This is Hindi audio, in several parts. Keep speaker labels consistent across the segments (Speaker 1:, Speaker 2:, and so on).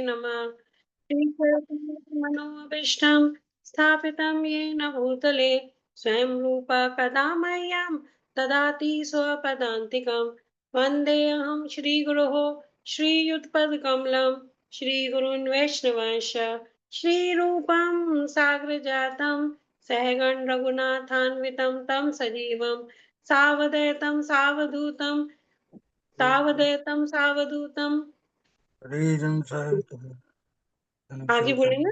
Speaker 1: नमः। श्रीमनोभीष्टं स्थापितं येन भूतले स्वयं रूपा कदा मह्यं ददाति स्वपदान्तिकं। वन्देऽहं श्रीगुरोः श्रीयुतपदकमलं श्रीगुरून् वैष्णवांश्च श्रीरूपं साग्रजातं सहगण रघुनाथान्वितं तं सजीवं सावधैतं सावधूतं आगे बोलेंगे।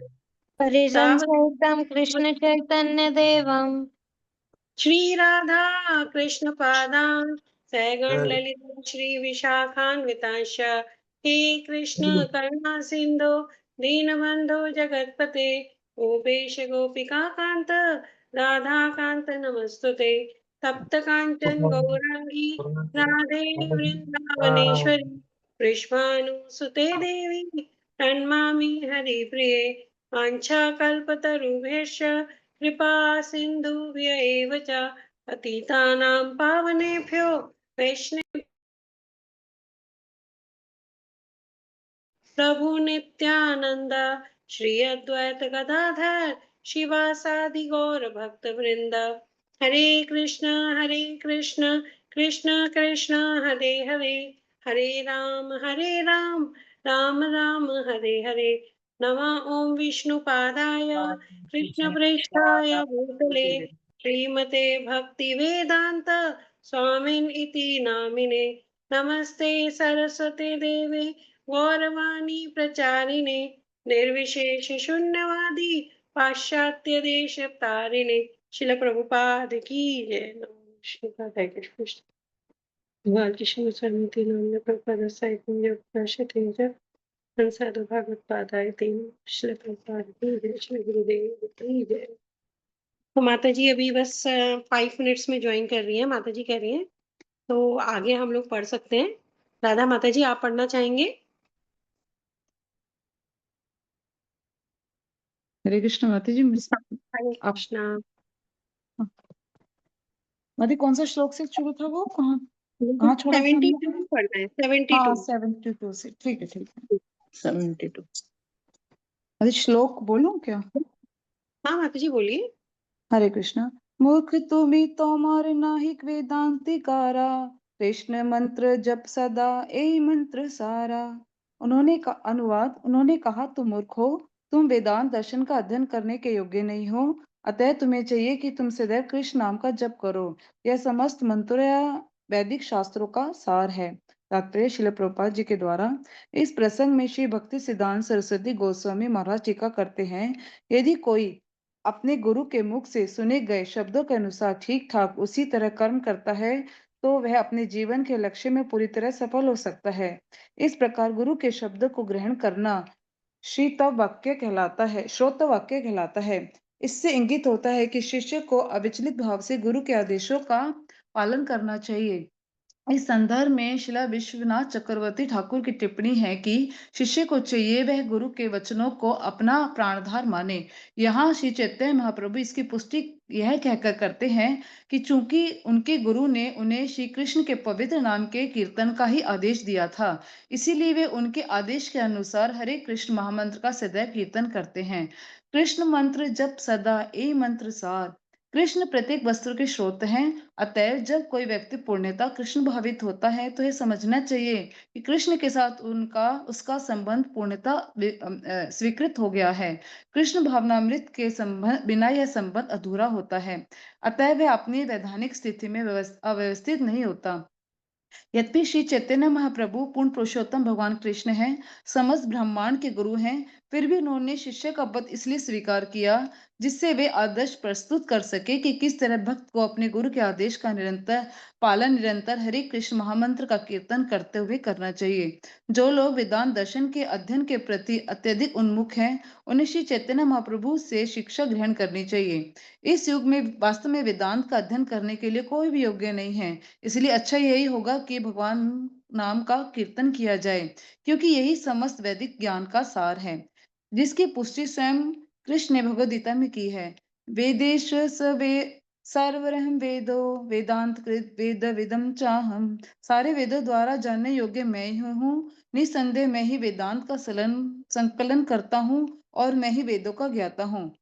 Speaker 2: हरिजन सहितम कृष्ण चैतन्य देवम
Speaker 1: श्री राधा कृष्ण पादान सहगण ललित श्री विशाखान्वितांश हे कृष्ण करुणा सिंधु दीनबंधो जगतपते गोपेश गोपिका कांत राधा कांत नमस्तुते तप्त कांचन गौरांगी राधे वृंदावनेश्वरी कृष्णानुसुते देवी प्रणमामि हरिप्रिये वाञ्छाकल्पतरुभ्यश्च कृपा सिन्धुभ्य एव च पतितानां पावनेभ्यो वैष्णव प्रभु नित्यानंद श्री अद्वैत गदाधर शिवासादि गौर भक्त वृंद हरे कृष्ण कृष्ण कृष्ण हरे हरे हरे राम राम राम हरे हरे नमः ओम विष्णुपादाय कृष्ण प्रेष्ठाय भूतले श्रीमते भक्ति वेदांत स्वामिन इति नामिने नमस्ते सरस्वती देवे गौरवाणी प्रचारिणे निर्विशेष शून्यवादी पाश्चात्य देश तारिणे शिल प्रभुपाद की जय। श्रीपाद कृष्ण भगवान कृष्ण स्वामी नाम प्रभुपाद साहित्य प्रकाशित संसार भागवत पादाय तीन शिल प्रभुपाद की जय। श्री गुरुदेव की जय। तो माता जी अभी बस 5 मिनट्स में ज्वाइन कर रही है। माता जी कह रही है तो आगे हम लोग पढ़ सकते हैं। राधा माता जी आप पढ़ना चाहेंगे?
Speaker 3: हरे कृष्ण माता जी।
Speaker 1: हरे कृष्णा।
Speaker 3: माता कौन सा श्लोक से शुरू था वो? कहाँ छोड़ा था हमने?
Speaker 1: 72 पढ़ना है। 72
Speaker 3: हाँ 72 से। ठीक है 72। अरे श्लोक बोलूं क्या?
Speaker 1: हाँ माता जी बोलिए।
Speaker 3: हरे कृष्ण। मूर्ख तुमी तोमार नाहिक वेदांतिकारा कृष्ण मंत्र जप सदा ए मंत्र सारा। अनुवाद, उन्होंने कहा तुम मूर्ख हो, तुम वेदांत दर्शन का अध्ययन करने के योग्य नहीं हो, अतः तुम्हें चाहिए कि तुम सदैव कृष्ण नाम का जप करो। यह समस्त मंत्र या वैदिक शास्त्रों का सार है। तात्पर्य श्रील प्रभुपाद जी के द्वारा। इस प्रसंग में श्री भक्ति सिद्धांत सरस्वती गोस्वामी महाराज टीका करते हैं, यदि कोई अपने गुरु के मुख से सुने गए शब्दों के अनुसार ठीक ठाक उसी तरह कर्म करता है तो वह अपने जीवन के लक्ष्य में पूरी तरह सफल हो सकता है। इस प्रकार गुरु के शब्द को ग्रहण करना श्रोत वाक्य कहलाता है। इससे इंगित होता है कि शिष्य को अविचलित भाव से गुरु के आदेशों का पालन करना चाहिए। इस संदर्भ में शिला विश्वनाथ चक्रवर्ती ठाकुर की टिप्पणी है कि शिष्य को चाहिए वह गुरु के वचनों को अपना प्राणधार माने। यहाँ श्री चैतन्य महाप्रभु इसकी पुष्टि यह कहकर करते हैं कि चूंकि उनके गुरु ने उन्हें श्री कृष्ण के पवित्र नाम के कीर्तन का ही आदेश दिया था, इसीलिए वे उनके आदेश के अनुसार हरे कृष्ण महामंत्र का सदैव कीर्तन करते हैं। कृष्ण मंत्र जप सदा ए मंत्र सार। कृष्ण प्रत्येक वस्त्र के स्रोत हैं, अतएव जब कोई व्यक्ति पूर्णतः कृष्ण भावित होता है तो यह समझना चाहिए कि कृष्ण के साथ उसका संबंध पूर्णतः स्वीकृत हो गया है। कृष्ण भावनामृत के संबंध बिना यह संबंध अधूरा होता है, अतः वह अपनी वैधानिक स्थिति में अव्यवस्थित नहीं होता। यद्यपि श्री चैतन्य महाप्रभु पूर्ण पुरुषोत्तम भगवान कृष्ण हैं, समस्त ब्रह्मांड के गुरु हैं, फिर भी उन्होंने शिष्य का पद इसलिए स्वीकार किया जिससे वे आदर्श प्रस्तुत कर सके कि किस तरह भक्त को अपने गुरु के आदेश का निरंतर हरे कृष्ण महामंत्र का कीर्तन करते हुए करना चाहिए। जो लोग वेदांत दर्शन के अध्ययन के प्रति अत्यधिक उन्मुख हैं, उन्हें श्री चैतन्य महाप्रभु से शिक्षा ग्रहण करनी चाहिए। इस युग में वास्तव में वेदांत का अध्ययन करने के लिए कोई भी योग्य नहीं है, इसलिए अच्छा यही होगा कि भगवान नाम का कीर्तन किया जाए, क्योंकि यही समस्त वैदिक ज्ञान का सार है, जिसकी पुष्टि स्वयं कृष्ण ने भगवद गीता में की है। वेदेश स वे सर्वरहम वेदो वेदांत कृत वेद विदम चाहम। सारे वेदों द्वारा जानने योग्य मैं ही हूँ। निसंदेह मैं ही वेदांत का संकलन करता हूँ और मैं ही वेदों का ज्ञाता हूँ।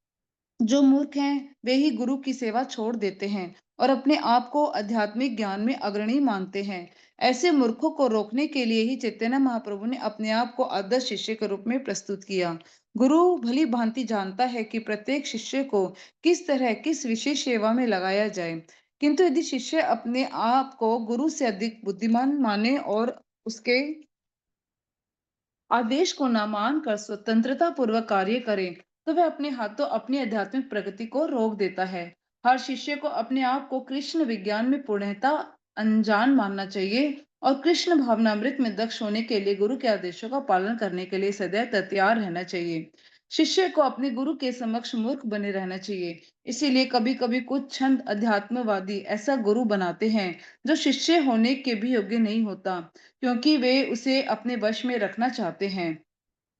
Speaker 3: जो मूर्ख हैं वे ही गुरु की सेवा छोड़ देते हैं और अपने आप को आध्यात्मिक ज्ञान में अग्रणी मानते हैं। ऐसे मूर्खों को रोकने के लिए ही चैतन्य महाप्रभु ने अपने आप को आदर्श शिष्य के रूप में प्रस्तुत किया। गुरु भली भांति जानता है कि प्रत्येक शिष्य को किस तरह किस विशेष सेवा में लगाया जाए, किंतु यदि शिष्य अपने आप को गुरु से अधिक बुद्धिमान माने और उसके आदेश को न मानकर स्वतंत्रता पूर्वक कार्य करे, तो वह अपने हाथों अपनी आध्यात्मिक प्रगति को रोक देता है। हर शिष्य को अपने आप को कृष्ण विज्ञान में पूर्णतः अनजान मानना चाहिए और कृष्ण भावनामृत में दक्ष होने के लिए गुरु के आदेशों का पालन करने के लिए सदैव तैयार रहना चाहिए। शिष्य को अपने गुरु के समक्ष मूर्ख बने रहना चाहिए। इसीलिए कभी कभी कुछ छंद अध्यात्मवादी ऐसा गुरु बनाते हैं जो शिष्य होने के भी योग्य नहीं होता, क्योंकि वे उसे अपने वश में रखना चाहते हैं।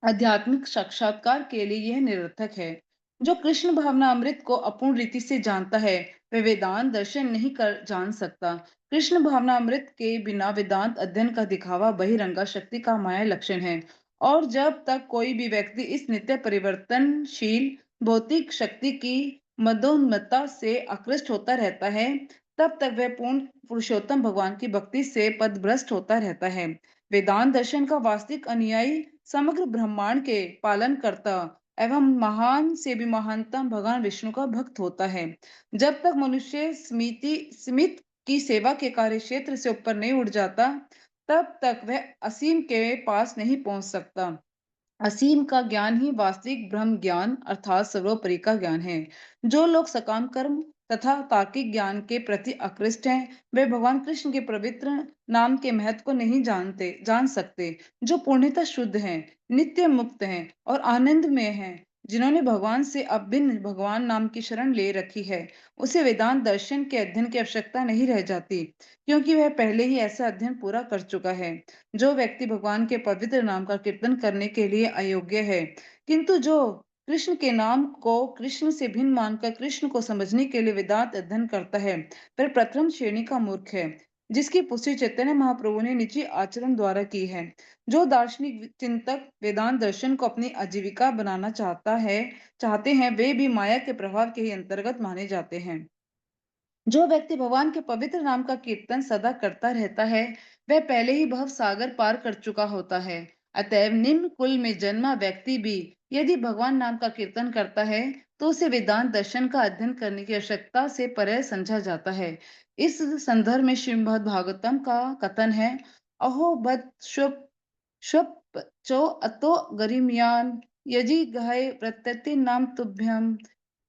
Speaker 3: आध्यात्मिक साक्षात्कार के लिए यह निरर्थक है। जो कृष्ण भावना अमृत को अपूर्ण रीति से जानता है वह वेदांत दर्शन नहीं कर जान सकता। कृष्ण भावना अमृत के बिना वेदांत अध्ययन का दिखावा बहिरंगा शक्ति का माया लक्षण है। और जब तक कोई भी व्यक्ति इस नित्य परिवर्तनशील भौतिक शक्ति की मदोन्मत्ता से आकृष्ट होता रहता है, तब तक वह पूर्ण पुरुषोत्तम भगवान की भक्ति से पदभ्रष्ट होता रहता है। वेदांत दर्शन का वास्तविक अनुयायी समग्र ब्रह्मांड के पालन करता एवं महान से भी महानतम भगवान विष्णु का भक्त होता है। जब तक मनुष्य स्मित की सेवा के कार्य क्षेत्र से ऊपर नहीं उठ जाता, तब तक वह असीम के पास नहीं पहुंच सकता। असीम का ज्ञान ही वास्तविक ब्रह्म ज्ञान अर्थात सर्वोपरि का ज्ञान है। जो लोग सकाम कर्म तथा तार्किक ज्ञान के प्रति आकृष्ट हैं, वे भगवान कृष्ण के पवित्र नाम के महत्व को नहीं जान सकते। जो पूर्णतः शुद्ध हैं, नित्य मुक्त हैं और आनंद में हैं, जिन्होंने भगवान से अभिन्न भगवान नाम की शरण ले रखी है, उसे वेदांत दर्शन के अध्ययन की आवश्यकता नहीं रह जाती, क्योंकि वह पहले ही ऐसा अध्ययन पूरा कर चुका है। जो व्यक्ति भगवान के पवित्र नाम का कीर्तन करने के लिए अयोग्य है, किंतु जो कृष्ण के नाम को कृष्ण से भिन्न मानकर कृष्ण को समझने के लिए वेदांत अध्ययन करता है, वह प्रथम श्रेणी का मूर्ख है, जिसकी पुष्टि चैतन्य महाप्रभु ने निजी आचरण द्वारा की है। जो दार्शनिक चिंतक वेदांत दर्शन को अपनी आजीविका बनाना चाहते हैं, वे भी माया के प्रभाव के ही अंतर्गत माने जाते हैं। जो व्यक्ति भगवान के पवित्र नाम का कीर्तन सदा करता रहता है, वह पहले ही भव सागर पार कर चुका होता है। अतएव निम्न कुल में जन्मा व्यक्ति भी यदि भगवान नाम का कीर्तन करता है, तो उसे वेदांत दर्शन का अध्ययन करने की आवश्यकता से परे समझा जाता है। इस संदर्भ में श्रीमद् भागवतम का कथन है, अहो बद शुभ चो अतो गरिमयान यजि गहे प्रत्यति नाम तुभ्यम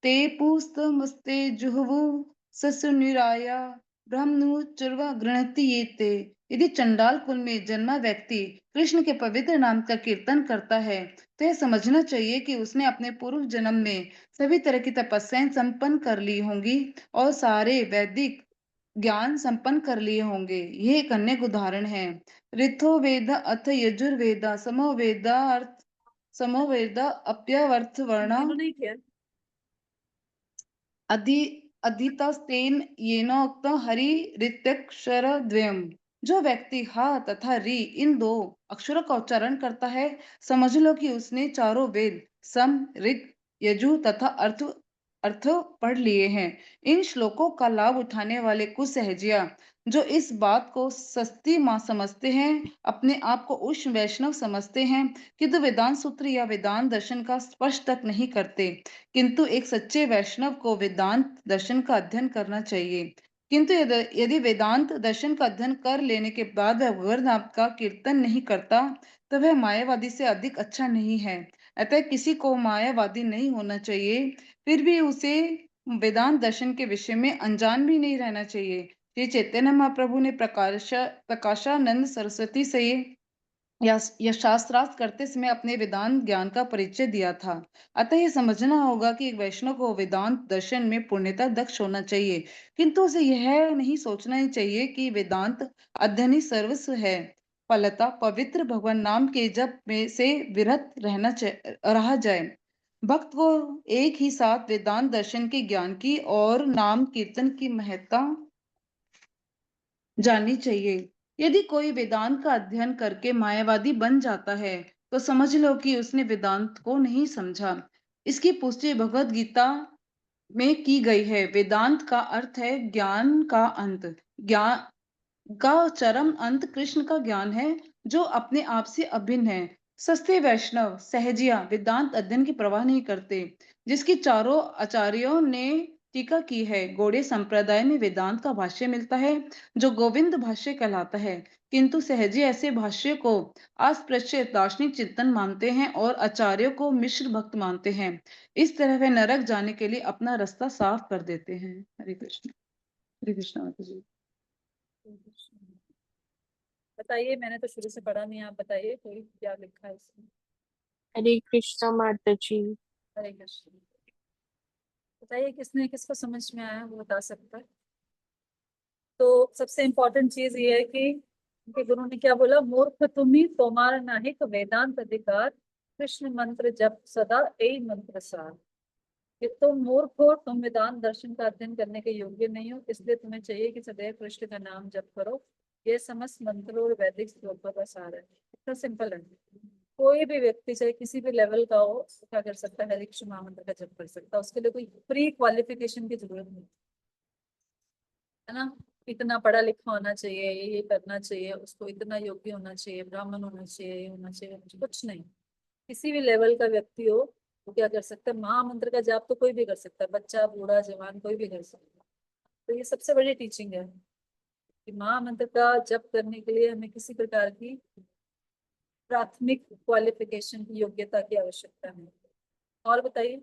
Speaker 3: ते पूस्तमस्ते जुहवु ससुनिराया ब्रह्मनु चुर्वा गृणति ये ते। यदि चंडाल कुल में जन्मा व्यक्ति कृष्ण के पवित्र नाम का कीर्तन करता है, तो यह समझना चाहिए कि उसने अपने पूर्व जन्म में सभी तरह की तपस्याएं संपन्न कर ली होंगी और सारे वैदिक ज्ञान संपन्न कर लिए होंगे। यह एक अन्य उदाहरण है। ऋथो वेद अथ यजुर्वेद समोवेद अप्यवर्थ वर्णा अधि अधितस्तेन येनोक्तं हरिरित्यक्षरद्वयम्। जो व्यक्ति हा तथा री इन दो अक्षरों का उच्चारण करता है, समझ लो कि उसने चारों वेद सम ऋग यजु तथा अर्थ पढ़ लिए हैं। इन श्लोकों का लाभ उठाने वाले कुछ सहजिया जो इस बात को सस्ती मां समझते हैं, अपने आप को उच्च वैष्णव समझते हैं, किंतु वेदांत सूत्र या वेदांत दर्शन का स्पर्श तक नहीं करते। किंतु एक सच्चे वैष्णव को वेदांत दर्शन का अध्ययन करना चाहिए। किंतु यदि वेदांत दर्शन का अध्ययन कर लेने के बाद वह भगवान नाम का कीर्तन नहीं करता, तो वह मायावादी से अधिक अच्छा नहीं है। अतः किसी को मायावादी नहीं होना चाहिए, फिर भी उसे वेदांत दर्शन के विषय में अनजान भी नहीं रहना चाहिए। श्री चैतन्य महाप्रभु ने प्रकाशानंद सरस्वती से यह शास्त्रार्थ करते समय अपने वेदांत ज्ञान का परिचय दिया था। अतः यह समझना होगा कि एक वैष्णव को वेदांत दर्शन में पूर्णतः दक्ष होना चाहिए, किंतु उसे यह नहीं सोचना ही चाहिए कि वेदांत अध्ययन ही सर्वस्व है। फलतः पवित्र भगवान नाम के जप में से विरत रहा जाए। भक्त को एक ही साथ वेदांत दर्शन के ज्ञान की और नाम कीर्तन की महत्ता जाननी चाहिए। यदि कोई वेदांत का अध्ययन करके मायावादी बन जाता है तो समझ लो कि उसने वेदांत को नहीं समझा। इसकी पुष्टि भगवत गीता में की गई है। वेदांत का अर्थ है ज्ञान का अंत। ज्ञान का चरम अंत कृष्ण का ज्ञान है जो अपने आप से अभिन्न है। सस्ते वैष्णव सहजिया वेदांत अध्ययन की परवाह नहीं करते, जिसकी चारों आचार्यों ने टीका की है। गौड़ीय संप्रदाय में वेदांत का भाष्य मिलता है जो गोविंद भाष्य कहलाता है, किंतु सहजी ऐसे भाष्य को अस्पृश्य दार्शनिक चिंतन मानते हैं और आचार्यों को मिश्र भक्त मानते हैं। इस तरह वे नरक जाने के लिए अपना रास्ता साफ कर देते हैं। हरे कृष्ण। हरे कृष्ण माता जी।
Speaker 4: बताइए, मैंने तो शुरू से पढ़ा नहीं, आप बताइए कोई क्या लिखा है इसमें।
Speaker 2: हरे कृष्णा माता जी।
Speaker 4: हरे कृष्ण। बताइए किसने किसको समझ में आया वो बता सकता है। तो सबसे इम्पोर्टेंट चीज ये है कि उनके गुरु ने क्या बोला, मूर्ख तुम्ही तोमार नाहिक वेदांत अधिकार, कृष्ण मंत्र जप सदा ए मंत्र सार। कि तुम मूर्ख हो, तुम वेदांत दर्शन का अध्ययन करने के योग्य नहीं हो, इसलिए तुम्हें चाहिए कि सदैव कृष्ण का नाम जप करो। ये समस्त मंत्रों और वैदिक श्लोकों का सार है। इतना सिंपल है। कोई भी व्यक्ति चाहे किसी भी लेवल का हो, क्या कर सकता है, हरे कृष्ण महामंत्र का जप कर सकता है। उसके लिए कोई प्री क्वालिफिकेशन की जरूरत नहीं है ना। इतना पढ़ा लिखा होना चाहिए, ये करना चाहिए, उसको इतना योग्य होना चाहिए, ब्राह्मण होना चाहिए, ये होना चाहिए, कुछ नहीं। किसी भी लेवल का व्यक्ति हो वो क्या कर सकता है, महामंत्र का जाप तो कोई भी कर सकता है, बच्चा बूढ़ा जवान कोई भी कर सकता है। तो ये सबसे बड़ी टीचिंग है कि महामंत्र का जप करने के लिए हमें किसी प्रकार की प्राथमिक क्वालिफिकेशन की योग्यता की आवश्यकता है। और बताइए।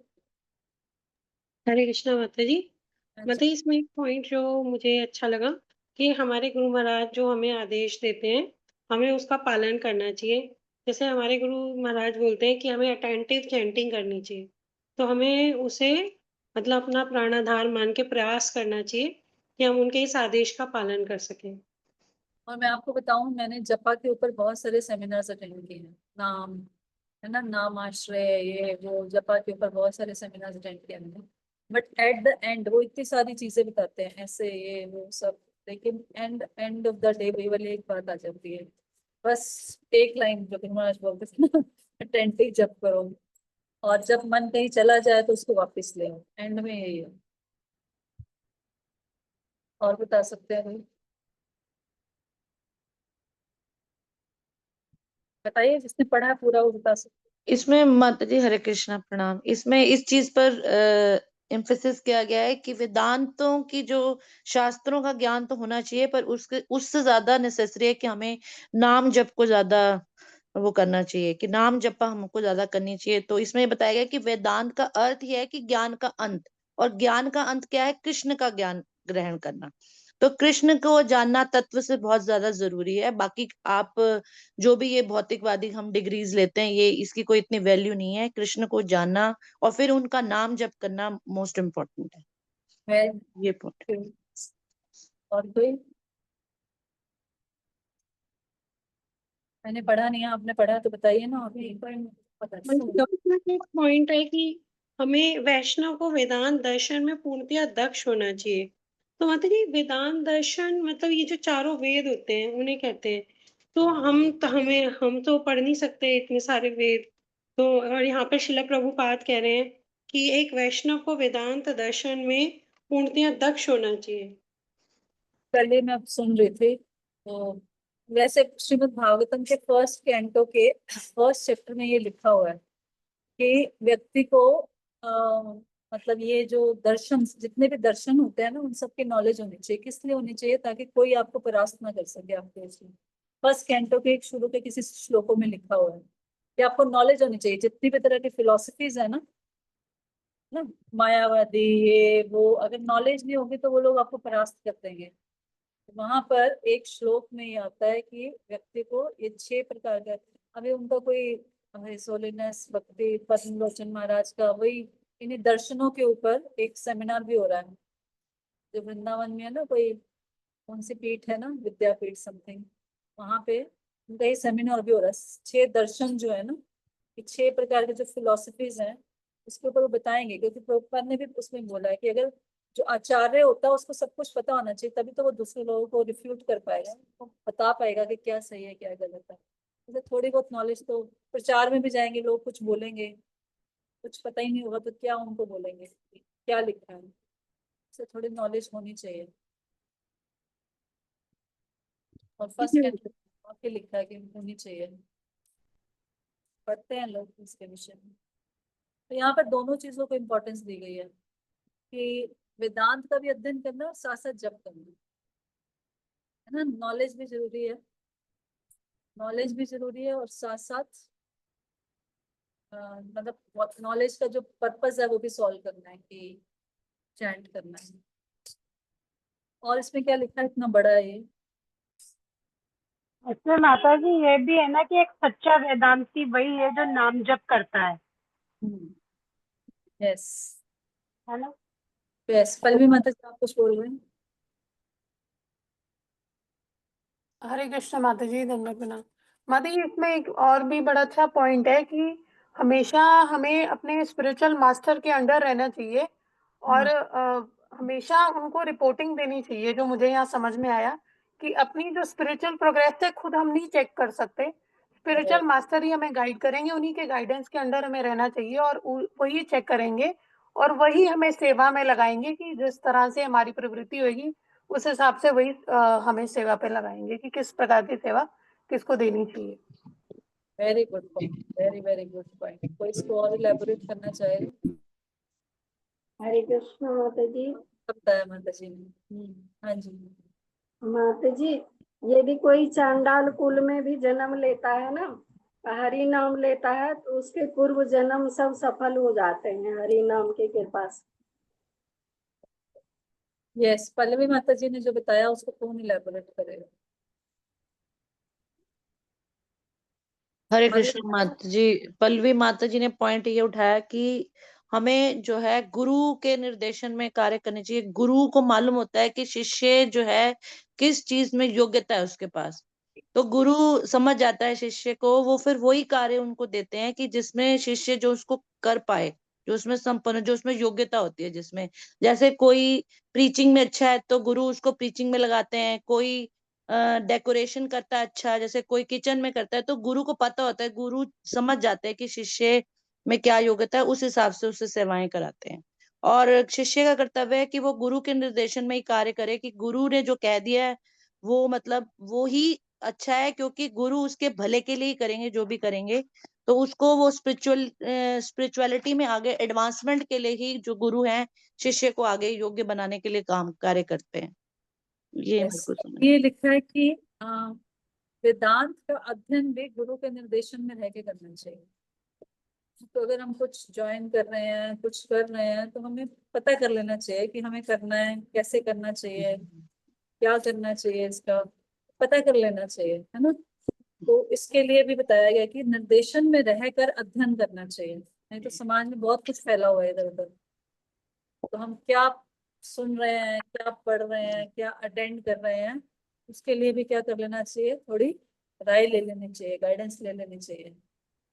Speaker 1: हरे कृष्णा माता जी।
Speaker 4: अच्छा।
Speaker 1: माता जी, इसमें एक पॉइंट जो मुझे अच्छा लगा कि हमारे गुरु महाराज जो हमें आदेश देते हैं, हमें उसका पालन करना चाहिए। जैसे हमारे गुरु महाराज बोलते हैं कि हमें अटेंटिव चैंटिंग करनी चाहिए, तो हमें उसे मतलब अपना प्राणाधार मान के प्रयास करना चाहिए कि हम उनके इस आदेश का पालन कर सकें।
Speaker 4: और मैं आपको बताऊं, मैंने जपा के ऊपर बहुत सारे सेमिनार्स अटेंड किए हैं। नाम है ना, नाम आश्रय, ये वो जपा के ऊपर बहुत सारे सेमिनार्स अटेंड किए मैंने। बट एट द एंड वो इतनी सारी चीजें बताते हैं, ऐसे ये वो सब, लेकिन एंड ऑफ द डे केवल एक बात आ जाती है, बस एक लाइन जो कि महाराज बोलते थे ना, अटेंटिव जप करो, और जब मन कहीं चला जाए तो उसको वापस ले आओ। एंड में यही है। और बता सकते हैं भाई, बताइए जिसने पढ़ा है पूरा वो बता सकते
Speaker 5: इसमें माता जी हरे कृष्णा प्रणाम। इसमें इस चीज पर एम्फेसिस किया गया है कि वेदांतों की जो शास्त्रों का ज्ञान तो होना चाहिए, पर उसके उससे ज्यादा नेसेसरी है कि हमें नाम जप को ज्यादा वो करना चाहिए, कि नाम जपा हमको ज्यादा करनी चाहिए। तो इसमें बताया गया कि वेदांत का अर्थ यह है कि ज्ञान का अंत, और ज्ञान का अंत क्या है, कृष्ण का ज्ञान ग्रहण करना। तो कृष्ण को जानना तत्व से बहुत ज्यादा जरूरी है। बाकी आप जो भी ये भौतिकवादी हम डिग्रीज लेते हैं, ये इसकी कोई इतनी वैल्यू नहीं है। कृष्ण को जानना और फिर उनका नाम जप करना मोस्ट इम्पोर्टेंट है।
Speaker 4: हैं।
Speaker 5: ये पॉइंट।
Speaker 4: और कोई, मैंने पढ़ा नहीं है, आपने पढ़ा तो बताइए ना अभी।
Speaker 1: एक पॉइंट है कि हमें वैष्णव को वेदांत दर्शन में पूर्णतया दक्ष होना चाहिए। तो माता जी, वेदांत दर्शन मतलब ये जो चारों वेद होते हैं उन्हें कहते हैं। तो हम तो पढ़ नहीं सकते इतने सारे वेद। तो और यहाँ पर शिला प्रभुपाद कह रहे हैं कि एक वैष्णव को वेदांत दर्शन में पूर्णतया दक्ष होना चाहिए।
Speaker 4: कल ही मैं अब सुन रही थी, तो वैसे श्रीमद् भागवतम के फर्स्ट कैंटो के फर्स्ट चैप्टर में ये लिखा हुआ है कि व्यक्ति को मतलब ये जो दर्शन, जितने भी दर्शन होते हैं ना, उन सबकी नॉलेज होनी चाहिए। किस लिए होनी चाहिए, ताकि कोई आपको परास्त ना कर सके आपके इसमें। फर्स्ट कैंटो के एक शुरू के किसी श्लोकों में लिखा हुआ है कि आपको नॉलेज होनी चाहिए। जितनी भी तरह की फिलोसफीज है ना, मायावादी ये वो, अगर नॉलेज नहीं होगी तो वो लोग आपको परास्त कर देंगे। वहां पर एक श्लोक में ये आता है कि व्यक्ति को ये 6 प्रकार का, अभी उनका कोई सोलिनेस भक्ति पद्म लोचन महाराज का वही इन्हीं दर्शनों के ऊपर एक सेमिनार भी हो रहा है, जो वृंदावन में है ना, कोई कौन सी पीठ है ना, विद्यापीठ समथिंग, वहां पे उनका ये सेमिनार भी हो रहा है। 6 दर्शन जो है ना, ये 6 प्रकार के जो फिलोसफीज हैं, उसके ऊपर वो बताएंगे, क्योंकि प्रभुपाद ने भी उसमें बोला है कि अगर जो आचार्य होता है उसको सब कुछ पता होना चाहिए, तभी तो वो दूसरे लोगों को रिफ्यूट कर पाएगा, वो बता पाएगा कि क्या सही है क्या गलत है। जैसे थोड़ी बहुत नॉलेज तो, प्रचार में भी जाएंगे लोग, कुछ बोलेंगे, कुछ पता ही नहीं होगा तो क्या उनको बोलेंगे कि क्या लिखा है, इससे थोड़ी नॉलेज होनी चाहिए। और फर्स्ट कैंडिडेट लिखा है कि होनी चाहिए, पढ़ते हैं लोग इसके विषय में। तो यहाँ पर दोनों चीजों को इम्पोर्टेंस दी गई है कि वेदांत का भी अध्ययन करना और साथ साथ जप करना, है ना। नॉलेज भी जरूरी है, नॉलेज भी जरूरी है, और साथ साथ मतलब नॉलेज का जो पर्पस है वो भी सॉल्व करना है कि चैंट करना है। और इसमें क्या लिखा है, इतना बड़ा है ये।
Speaker 6: इसमें माता जी ये भी है ना कि एक सच्चा वेदांती वही है जो नाम जप करता है
Speaker 4: यस
Speaker 6: ना।
Speaker 4: यस, पल्लवी माता जी आप कुछ बोल रहे हैं?
Speaker 2: हरे कृष्ण माता जी, धन्यवाद प्रणाम। माता जी, इसमें एक और भी बड़ा अच्छा पॉइंट है कि हमेशा हमें अपने स्पिरिचुअल मास्टर के अंडर रहना चाहिए और हमेशा उनको रिपोर्टिंग देनी चाहिए। जो मुझे यहाँ समझ में आया कि अपनी जो स्पिरिचुअल प्रोग्रेस है खुद हम नहीं चेक कर सकते, स्पिरिचुअल मास्टर ही हमें गाइड करेंगे, उन्हीं के गाइडेंस के अंडर हमें रहना चाहिए और वही चेक करेंगे और वही हमें सेवा में लगाएंगे कि जिस तरह से हमारी प्रवृत्ति होगी उस हिसाब से वही हमें सेवा पे लगाएंगे कि किस प्रकार की सेवा किसको देनी चाहिए।
Speaker 4: Very good point, very very good point. कोई इसको और इलेबोरेट करना चाहेगा?
Speaker 7: हरे कृष्ण माता जी।
Speaker 4: बताया माता जी ने। हाँ जी।
Speaker 7: माता जी, यदि कोई चांडाल कुल में भी जन्म लेता है ना, हरि नाम लेता है, तो उसके पूर्व जन्म सब सफल हो जाते हैं हरि नाम की कृपा से।
Speaker 4: यस, पल्लवी माता जी ने जो बताया उसको कौन इलेबोरेट करेगा?
Speaker 5: हरे
Speaker 4: माता जी,
Speaker 5: कृष्ण माता जी, पल्लवी माता जी ने पॉइंट ये उठाया कि हमें जो है गुरु के निर्देशन में कार्य करने चाहिए। गुरु को मालूम होता है कि शिष्य जो है किस चीज में योग्यता है उसके पास, तो गुरु समझ जाता है शिष्य को, वो फिर वही कार्य उनको देते हैं कि जिसमें शिष्य जो उसको कर पाए, जो उसमें संपन्न, जो उसमें योग्यता होती है जिसमें। जैसे कोई प्रीचिंग में अच्छा है तो गुरु उसको प्रीचिंग में लगाते हैं, कोई डेकोरेशन करता है अच्छा, जैसे कोई किचन में करता है, तो गुरु को पता होता है, गुरु समझ जाते हैं कि शिष्य में क्या योग्यता है, उस हिसाब से उससे सेवाएं कराते हैं। और शिष्य का कर्तव्य है कि वो गुरु के निर्देशन में ही कार्य करे, कि गुरु ने जो कह दिया है वो मतलब वो ही अच्छा है, क्योंकि गुरु उसके भले के लिए ही करेंगे जो भी करेंगे। तो उसको वो स्पिरिचुअलिटी में आगे एडवांसमेंट के लिए ही जो गुरु हैं शिष्य को आगे योग्य बनाने के लिए काम कार्य करते हैं। ये मेरे
Speaker 4: yes,
Speaker 5: को समझ।
Speaker 4: ये लिखा है कि वेदांत का अध्ययन भी गुरु के निर्देशन में रह के करना चाहिए। तो अगर हम कुछ ज्वाइन कर रहे हैं, कुछ कर रहे हैं, तो हमें पता कर लेना चाहिए कि हमें करना है, कैसे करना चाहिए, क्या करना चाहिए, इसका पता कर लेना चाहिए, है ना। तो इसके लिए भी बताया गया कि निर्देशन में रहकर अध्ययन करना चाहिए, नहीं तो समाज में बहुत कुछ फैला हुआ है इधर उधर। तो हम क्या सुन रहे हैं, क्या पढ़ रहे हैं, क्या अटेंड कर रहे हैं, उसके लिए भी क्या कर लेना चाहिए, थोड़ी राय ले लेनी चाहिए, गाइडेंस ले लेनी चाहिए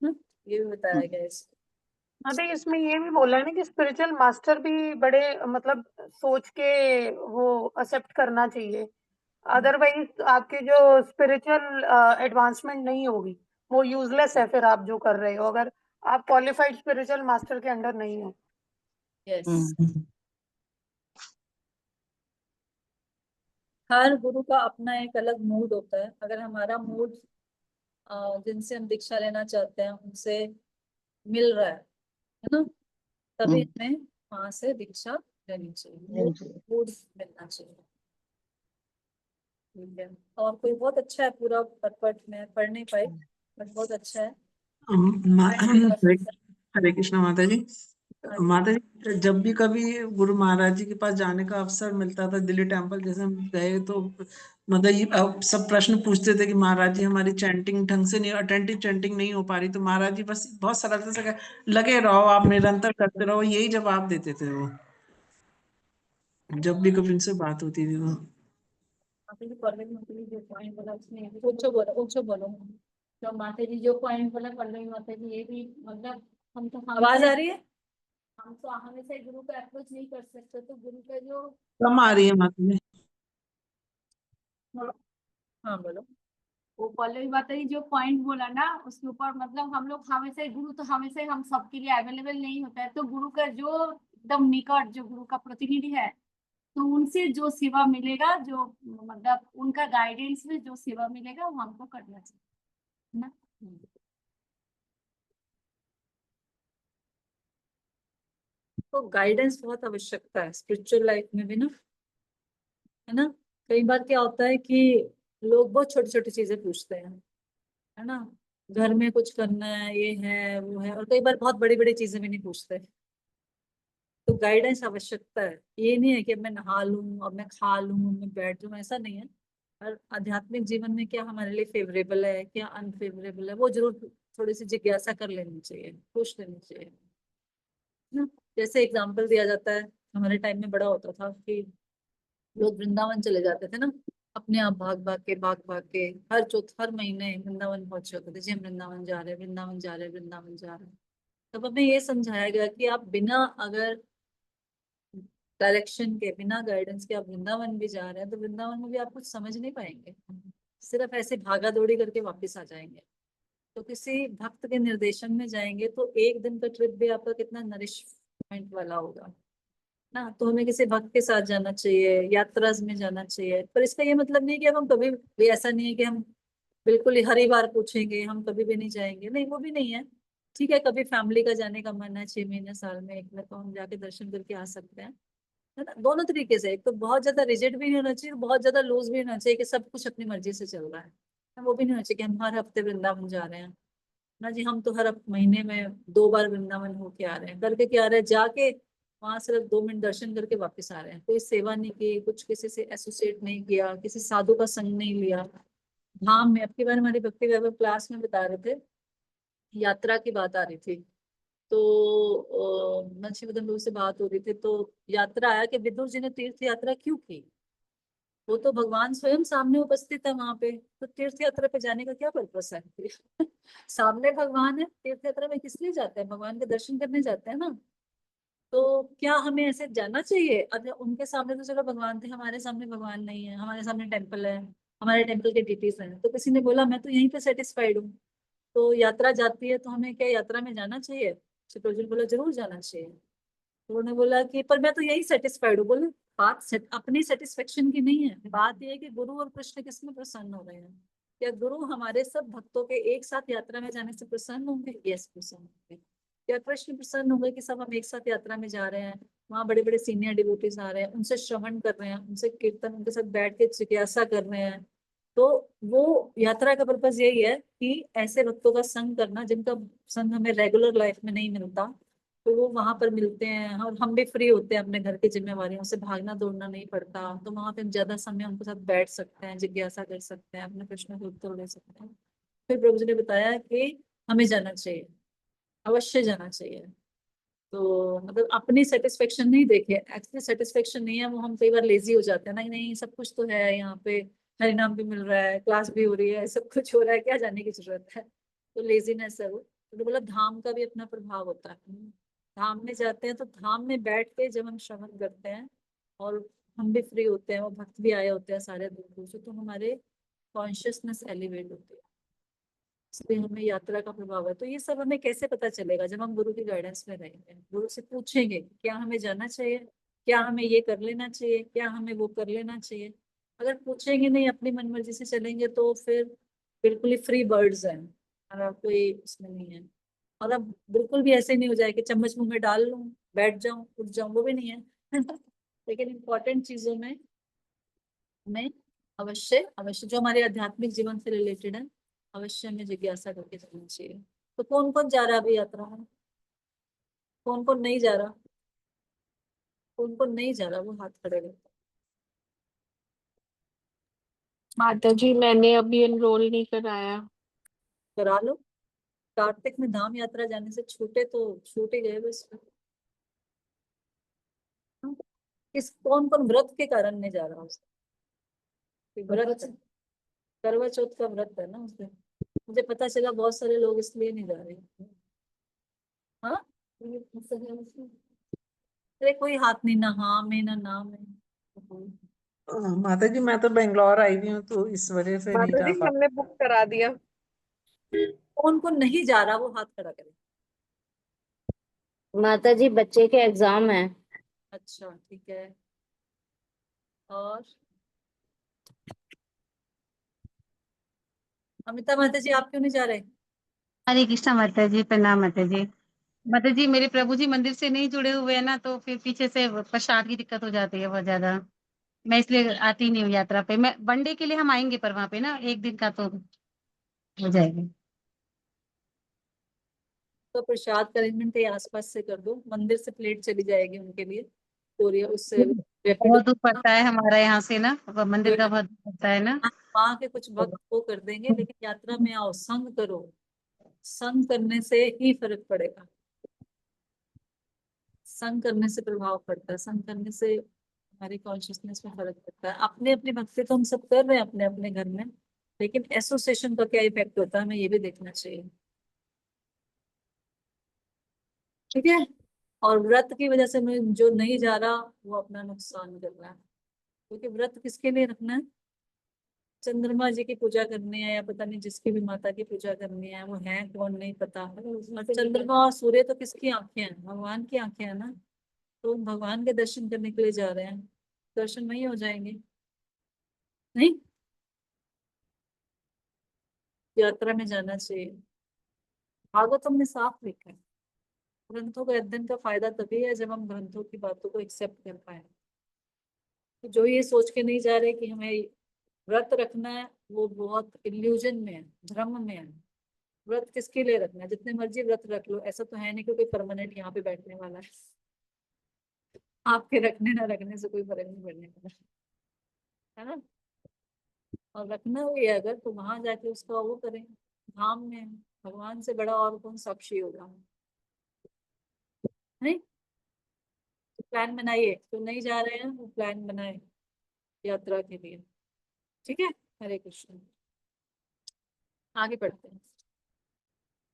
Speaker 4: ना। ये भी बताया गया है इसमें।
Speaker 6: अभी इसमें ये भी बोला है ना कि स्पिरिचुअल मास्टर भी बड़े मतलब सोच के वो एक्सेप्ट करना चाहिए, अदरवाइज आपकी जो स्पिरिचुअल एडवांसमेंट नहीं होगी, वो यूजलेस है फिर आप जो कर रहे हो, अगर आप क्वालिफाइड स्पिरिचुअल मास्टर के अंडर नहीं हो।
Speaker 4: यस, हर गुरु का अपना एक अलग मूड होता है। अगर हमारा मूड जिनसे हम दीक्षा लेना चाहते हैं उनसे मिल रहा है ना, तभी हमें वहां से दीक्षा लेनी चाहिए, मूड मिलना चाहिए। ठीक है, और कोई बहुत अच्छा है, पूरा पट मैं पढ़ नहीं पाई, बट बहुत अच्छा है।
Speaker 8: हरे हरे कृष्णा माता जी। माता जी, जब भी कभी गुरु महाराज जी के पास जाने का अवसर मिलता था, दिल्ली टेम्पल जैसे हम गए, तो मतलब ये सब प्रश्न पूछते थे कि महाराज जी हमारी चैंटिंग ढंग से नहीं, अटेंटिव चैंटिंग नहीं हो पा रही, तो महाराज जी बस बहुत सरलता से लगे रहो, आप निरंतर करते रहो, यही जवाब देते थे वो, जब भी कभी उनसे बात होती थी तो।
Speaker 4: ऊंचो बोलो, ऊंचो बोलो।
Speaker 9: तो माता जी जो पॉइंट बोला पल्लवी माता जी, ये भी मतलब हम तो
Speaker 4: आवाज आ रही है? हम तो हमेशा गुरु का अप्रोच नहीं कर सकते, तो गुरु का जो
Speaker 8: कम आ रही है माता जी।
Speaker 4: हाँ बोलो।
Speaker 6: वो पहले बात है, जो पॉइंट बोला ना उसके ऊपर, मतलब हम लोग हमेशा ही गुरु, तो हमेशा ही हम सबके लिए अवेलेबल नहीं होता है, तो गुरु का जो एकदम निकट जो गुरु का प्रतिनिधि है, तो उनसे जो सेवा मिलेगा, जो मतलब उनका गाइडेंस में जो सेवा मिलेगा वो हमको करना चाहिए ना।
Speaker 4: तो गाइडेंस बहुत आवश्यकता है स्पिरिचुअल लाइफ में भी ना, है ना। कई बार क्या होता है कि लोग बहुत छोटी छोटी चीजें पूछते हैं, है ना। घर में कुछ करना है, ये है वो है, और कई बार बहुत बड़ी बड़ी चीजें भी नहीं पूछते। तो गाइडेंस आवश्यकता है। ये नहीं है कि अब मैं नहा लूं, अब मैं खा लूं, मैं बैठ जाऊं, ऐसा नहीं है। और आध्यात्मिक जीवन में क्या हमारे लिए फेवरेबल है, क्या अनफेवरेबल है, वो जरूर थोड़ी सी जिज्ञासा कर लेनी चाहिए, पूछ लेनी चाहिए ना। जैसे एग्जाम्पल दिया जाता है, हमारे टाइम में बड़ा होता था कि लोग वृंदावन चले जाते थे ना, अपने आप भाग भाग के हर महीने वृंदावन पहुंचे होते थे, जी हम वृंदावन जा रहे हैं, वृंदावन जा रहे हैं, वृंदावन जा रहे हैं। तब हमें ये समझाया गया कि आप बिना अगर डायरेक्शन के, बिना गाइडेंस के आप वृंदावन भी जा रहे हैं, तो वृंदावन में भी आप कुछ समझ नहीं पाएंगे, सिर्फ ऐसे भागा दौड़ी करके वापस आ जाएंगे। तो किसी भक्त के निर्देशन में जाएंगे तो एक दिन का ट्रिप भी आपका कितना नरिशमेंट वाला होगा ना। तो हमें किसी भक्त के साथ जाना चाहिए, यात्रा में जाना चाहिए। पर इसका ये मतलब नहीं कि अब हम कभी भी, ऐसा नहीं है कि हम बिल्कुल ही हर ही बार पूछेंगे, हम कभी भी नहीं जाएंगे, नहीं वो भी नहीं है। ठीक है, कभी फैमिली का जाने का मन है 6 महीने साल में एक बार, तो हम जाके दर्शन करके आ सकते हैं, है ना। दोनों तरीके से, एक तो बहुत ज्यादा रिजिड भी नहीं होना चाहिए, बहुत ज्यादा लूज भी नहीं होना चाहिए कि सब कुछ अपनी मर्जी से चल रहा है। वो भी नहीं होना चाहिए कि हम हर हफ्ते वृंदावन जा रहे हैं ना जी। हम तो हर महीने में 2 बार वृंदावन होके आ रहे हैं, करके क्या आ रहे हैं, जाके वहां सिर्फ 2 मिनट दर्शन करके वापस आ रहे हैं। कोई सेवा नहीं की, कुछ किसी से एसोसिएट नहीं किया, किसी साधु का संग नहीं लिया। धाम में, अब की बार हमारी भक्ति वैभव क्लास में बता रहे थे, यात्रा की बात आ रही थी, तो नक्षीवदन लोग से बात हो रही थी, तो यात्रा आया कि विदुर जी ने तीर्थ यात्रा क्यों की। वो तो भगवान स्वयं सामने उपस्थित है वहां पे, तो तीर्थ यात्रा पे जाने का क्या पर्पस है। सामने भगवान है, तीर्थ यात्रा में किस लिए जाते हैं, भगवान के दर्शन करने जाते हैं ना। तो क्या हमें ऐसे जाना चाहिए। अब उनके सामने तो चलो भगवान थे, हमारे सामने भगवान नहीं है, हमारे सामने टेम्पल है, हमारे टेम्पल के डिटीज हैं, तो किसी ने बोला मैं तो यहीं पे सेटिस्फाइड हूँ। तो यात्रा जाती है तो हमें क्या यात्रा में जाना चाहिए। चित्तौड़गढ़ ने बोला जरूर जाना चाहिए। तो उन्होंने बोला कि पर मैं तो यही सेटिस्फाइड हूँ। बोले बात अपनी सेटिस्फेक्शन की नहीं है, बात यह है कि गुरु और कृष्ण किस में प्रसन्न हो रहे हैं। क्या गुरु हमारे सब भक्तों के एक साथ यात्रा में जाने से प्रसन्न होंगे। यस, प्रसन्न होंगे। क्या कृष्ण प्रसन्न होंगे कि सब हम एक साथ यात्रा में जा रहे हैं, वहाँ बड़े बड़े सीनियर डिवोटीज आ रहे हैं, उनसे श्रवण कर रहे हैं, उनसे कीर्तन, उनके साथ बैठ के जिज्ञासा कर रहे हैं। तो वो यात्रा का पर्पज यही है कि ऐसे भक्तों का संग करना जिनका संग हमें रेगुलर लाइफ में नहीं मिलता, तो वो वहां पर मिलते हैं और हम भी फ्री होते हैं, अपने घर की जिम्मेवारियों से भागना दौड़ना नहीं पड़ता, तो वहां पे हम ज्यादा समय उनके साथ बैठ सकते हैं, जिज्ञासा कर सकते हैं, अपने प्रश्नों के उत्तर दे सकते हैं। फिर प्रभु जी ने बताया कि हमें जाना चाहिए, अवश्य जाना चाहिए। तो मतलब अपनी सेटिस्फेक्शन नहीं देखे, एक्चुअली सेटिस्फेक्शन नहीं है, वो हम कई बार लेजी हो जाते हैं, नहीं नहीं सब कुछ तो है यहाँ पे, हरिनाम भी मिल रहा है, क्लास भी हो रही है, सब कुछ हो रहा है, क्या जाने की जरूरत है। तो लेजीनेस है वो। तो बोला धाम का भी अपना प्रभाव होता है। धाम में जाते हैं तो धाम में बैठ के जब हम श्रवण करते हैं और हम भी फ्री होते हैं, वो भक्त भी आए होते हैं सारे दूर दूर से, तो हमारे कॉन्शियसनेस एलिवेट होती है, इसलिए हमें यात्रा का प्रभाव है। तो ये सब हमें कैसे पता चलेगा, जब हम गुरु की गाइडेंस में रहेंगे, गुरु से पूछेंगे क्या हमें जाना चाहिए, क्या हमें ये कर लेना चाहिए, क्या हमें वो कर लेना चाहिए। अगर पूछेंगे नहीं, अपनी मनमर्जी से चलेंगे, तो फिर बिल्कुल ही फ्री बर्ड्स हैं, हमारा कोई उसमें नहीं है। और अब बिल्कुल भी ऐसे नहीं हो जाए कि चम्मच मुंह में डाल लूं, बैठ जाऊं, उठ जाऊं, वो भी नहीं है। लेकिन इंपॉर्टेंट चीजों में हमें अवश्य अवश्य जो हमारे आध्यात्मिक जीवन से रिलेटेड है, अवश्य हमें जिज्ञासा करके चलना चाहिए। तो कौन कौन जा रहा है अभी यात्रा में, कौन कौन नहीं जा रहा, कौन कौन नहीं जा रहा, वो हाथ खड़े रहते।
Speaker 6: माता जी मैंने अभी एनरोल नहीं कराया।
Speaker 4: करा लो, कार्तिक में धाम यात्रा जाने से छूटे तो छूट ही गए बस। किस कौन कौन व्रत के कारण नहीं जा रहा उसका, व्रत, करवा चौथ का व्रत है ना उसमें। मुझे पता चला बहुत सारे लोग इसलिए नहीं जा रहे। हाँ, अरे कोई हाथ नहीं, ना हाँ में ना में।
Speaker 8: माता जी मैं तो बेंगलोर आई हुई हूँ, तो इस वजह से नहीं
Speaker 6: माता
Speaker 8: जा
Speaker 6: जी
Speaker 8: पा।
Speaker 6: हमने बुक करा दिया।
Speaker 4: कौन कौन नहीं जा रहा वो हाथ खड़ा करे।
Speaker 9: माता जी बच्चे के एग्जाम है।
Speaker 4: अच्छा ठीक है। और अमिता माता जी आप क्यों नहीं जा रहे।
Speaker 10: हरे कृष्णा माता जी, प्रणाम माता जी। माता जी मेरे प्रभु जी मंदिर से नहीं जुड़े हुए हैं ना, तो फिर पीछे से प्रसाद की दिक्कत हो जाती है बहुत ज्यादा। मैं इसलिए आती नहीं हूँ यात्रा पे। मैं वनडे के लिए हम आएंगे, पर वहां पे ना एक दिन का तो हो जाएगा।
Speaker 4: तो प्रसाद का अरेंजमेंट ये आसपास से कर दो, मंदिर से प्लेट चली जाएगी उनके लिए, कोरिया उससे रैपिडो।
Speaker 10: बहुत दूर पड़ता है हमारा यहाँ से ना, मंदिर का बहुत दूर पड़ता है ना।
Speaker 4: वहां के कुछ भक्त वो कर देंगे, लेकिन यात्रा में आओ, संग करो। संग करने से ही फर्क पड़ेगा। संग करने से प्रभाव पड़ता है, संग करने से हमारी कॉन्शियसनेस में फर्क पड़ता है। अपने अपनी भक्ति तो हम सब कर रहे हैं अपने अपने घर में, लेकिन एसोसिएशन का क्या इफेक्ट होता है हमें ये भी देखना चाहिए। ठीक है। और व्रत की वजह से मैं जो नहीं जा रहा वो अपना नुकसान कर रहा है, क्योंकि व्रत किसके लिए रखना है। चंद्रमा जी की पूजा करनी है, या पता नहीं जिसकी भी माता की पूजा करनी है, वो है कौन नहीं पता। और चंद्रमा और सूर्य तो किसकी आंखें हैं, भगवान की आंखें हैं ना। तो हम भगवान के दर्शन करने के लिए जा रहे हैं, दर्शन वही हो जाएंगे। नहीं, यात्रा में जाना चाहिए। भागवतम में साफ लिखा है, ग्रंथों का अध्ययन का फायदा तभी है जब हम ग्रंथों की बातों को एक्सेप्ट कर पाए। तो जो ये सोच के नहीं जा रहे कि हमें व्रत रखना है, वो बहुत इल्यूजन में है, भ्रम में है। व्रत किसके लिए रखना है, जितने मर्जी व्रत रख लो, ऐसा तो है नहीं कि कोई परमानेंट यहाँ पे बैठने वाला है। आपके रखने ना रखने से कोई फर्क नहीं पड़ने वाला, है ना। और रखना हुई है अगर, तो वहां जाके उसका वो करें, धाम में भगवान से बड़ा और कौन साक्षी होगा। नहीं, तो प्लान बनाइए, जो नहीं जा रहे हैं वो प्लान बनाए यात्रा के लिए। ठीक है। हरे कृष्ण। आगे बढ़ते हैं।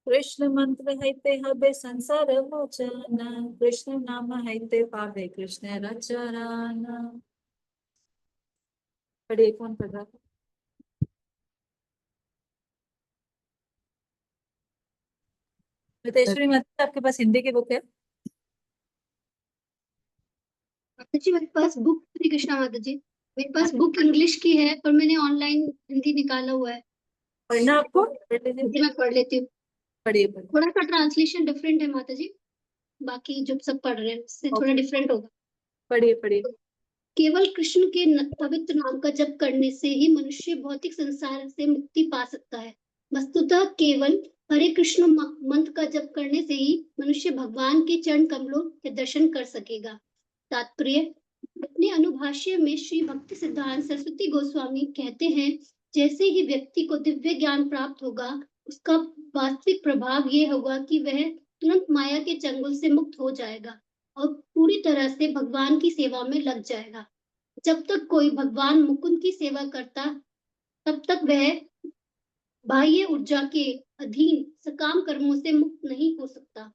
Speaker 4: कृष्ण मंत्र हैते हबे संसार मोचन, कृष्ण नाम हैते पावे कृष्ण रचरण। पढ़िए, कौन पढ़ रहा था। मितेश्वरी माता, आपके पास हिंदी की बुक है।
Speaker 11: माता जी मेरे पास बुक, हरे कृष्णा माता जी, मेरे पास बुक इंग्लिश की है, पर मैंने ऑनलाइन हिंदी निकाला हुआ है।
Speaker 4: पढ़ना आपको, पढ़ लीजिए।
Speaker 11: जी मैं पढ़ लेती हूँ।
Speaker 4: पढ़िए।
Speaker 11: थोड़ा सा ट्रांसलेशन डिफरेंट है माता जी, बाकी जो सब पढ़ रहे हैं उससे थोड़ा डिफरेंट होगा।
Speaker 4: पढ़िए पढ़िए।
Speaker 11: केवल कृष्ण के पवित्र नाम का जप करने से ही मनुष्य भौतिक संसार से मुक्ति पा सकता है। वस्तुतः केवल हरे कृष्ण मंत्र का जप करने से ही मनुष्य भगवान के चरण कमलों के दर्शन कर सकेगा। तात्पर्य, अपने अनुभाष्य में श्री भक्ति सिद्धांत सरस्वती गोस्वामी कहते हैं, जैसे ही व्यक्ति को दिव्य ज्ञान प्राप्त होगा, उसका वास्तविक प्रभाव ये होगा कि वह तुरंत माया के चंगुल से मुक्त हो जाएगा और पूरी तरह से भगवान की सेवा में लग जाएगा। जब तक कोई भगवान मुकुंद की सेवा करता, तब तक वह बाह्य ऊर्जा के अधीन सकाम कर्मों से मुक्त नहीं हो सकता।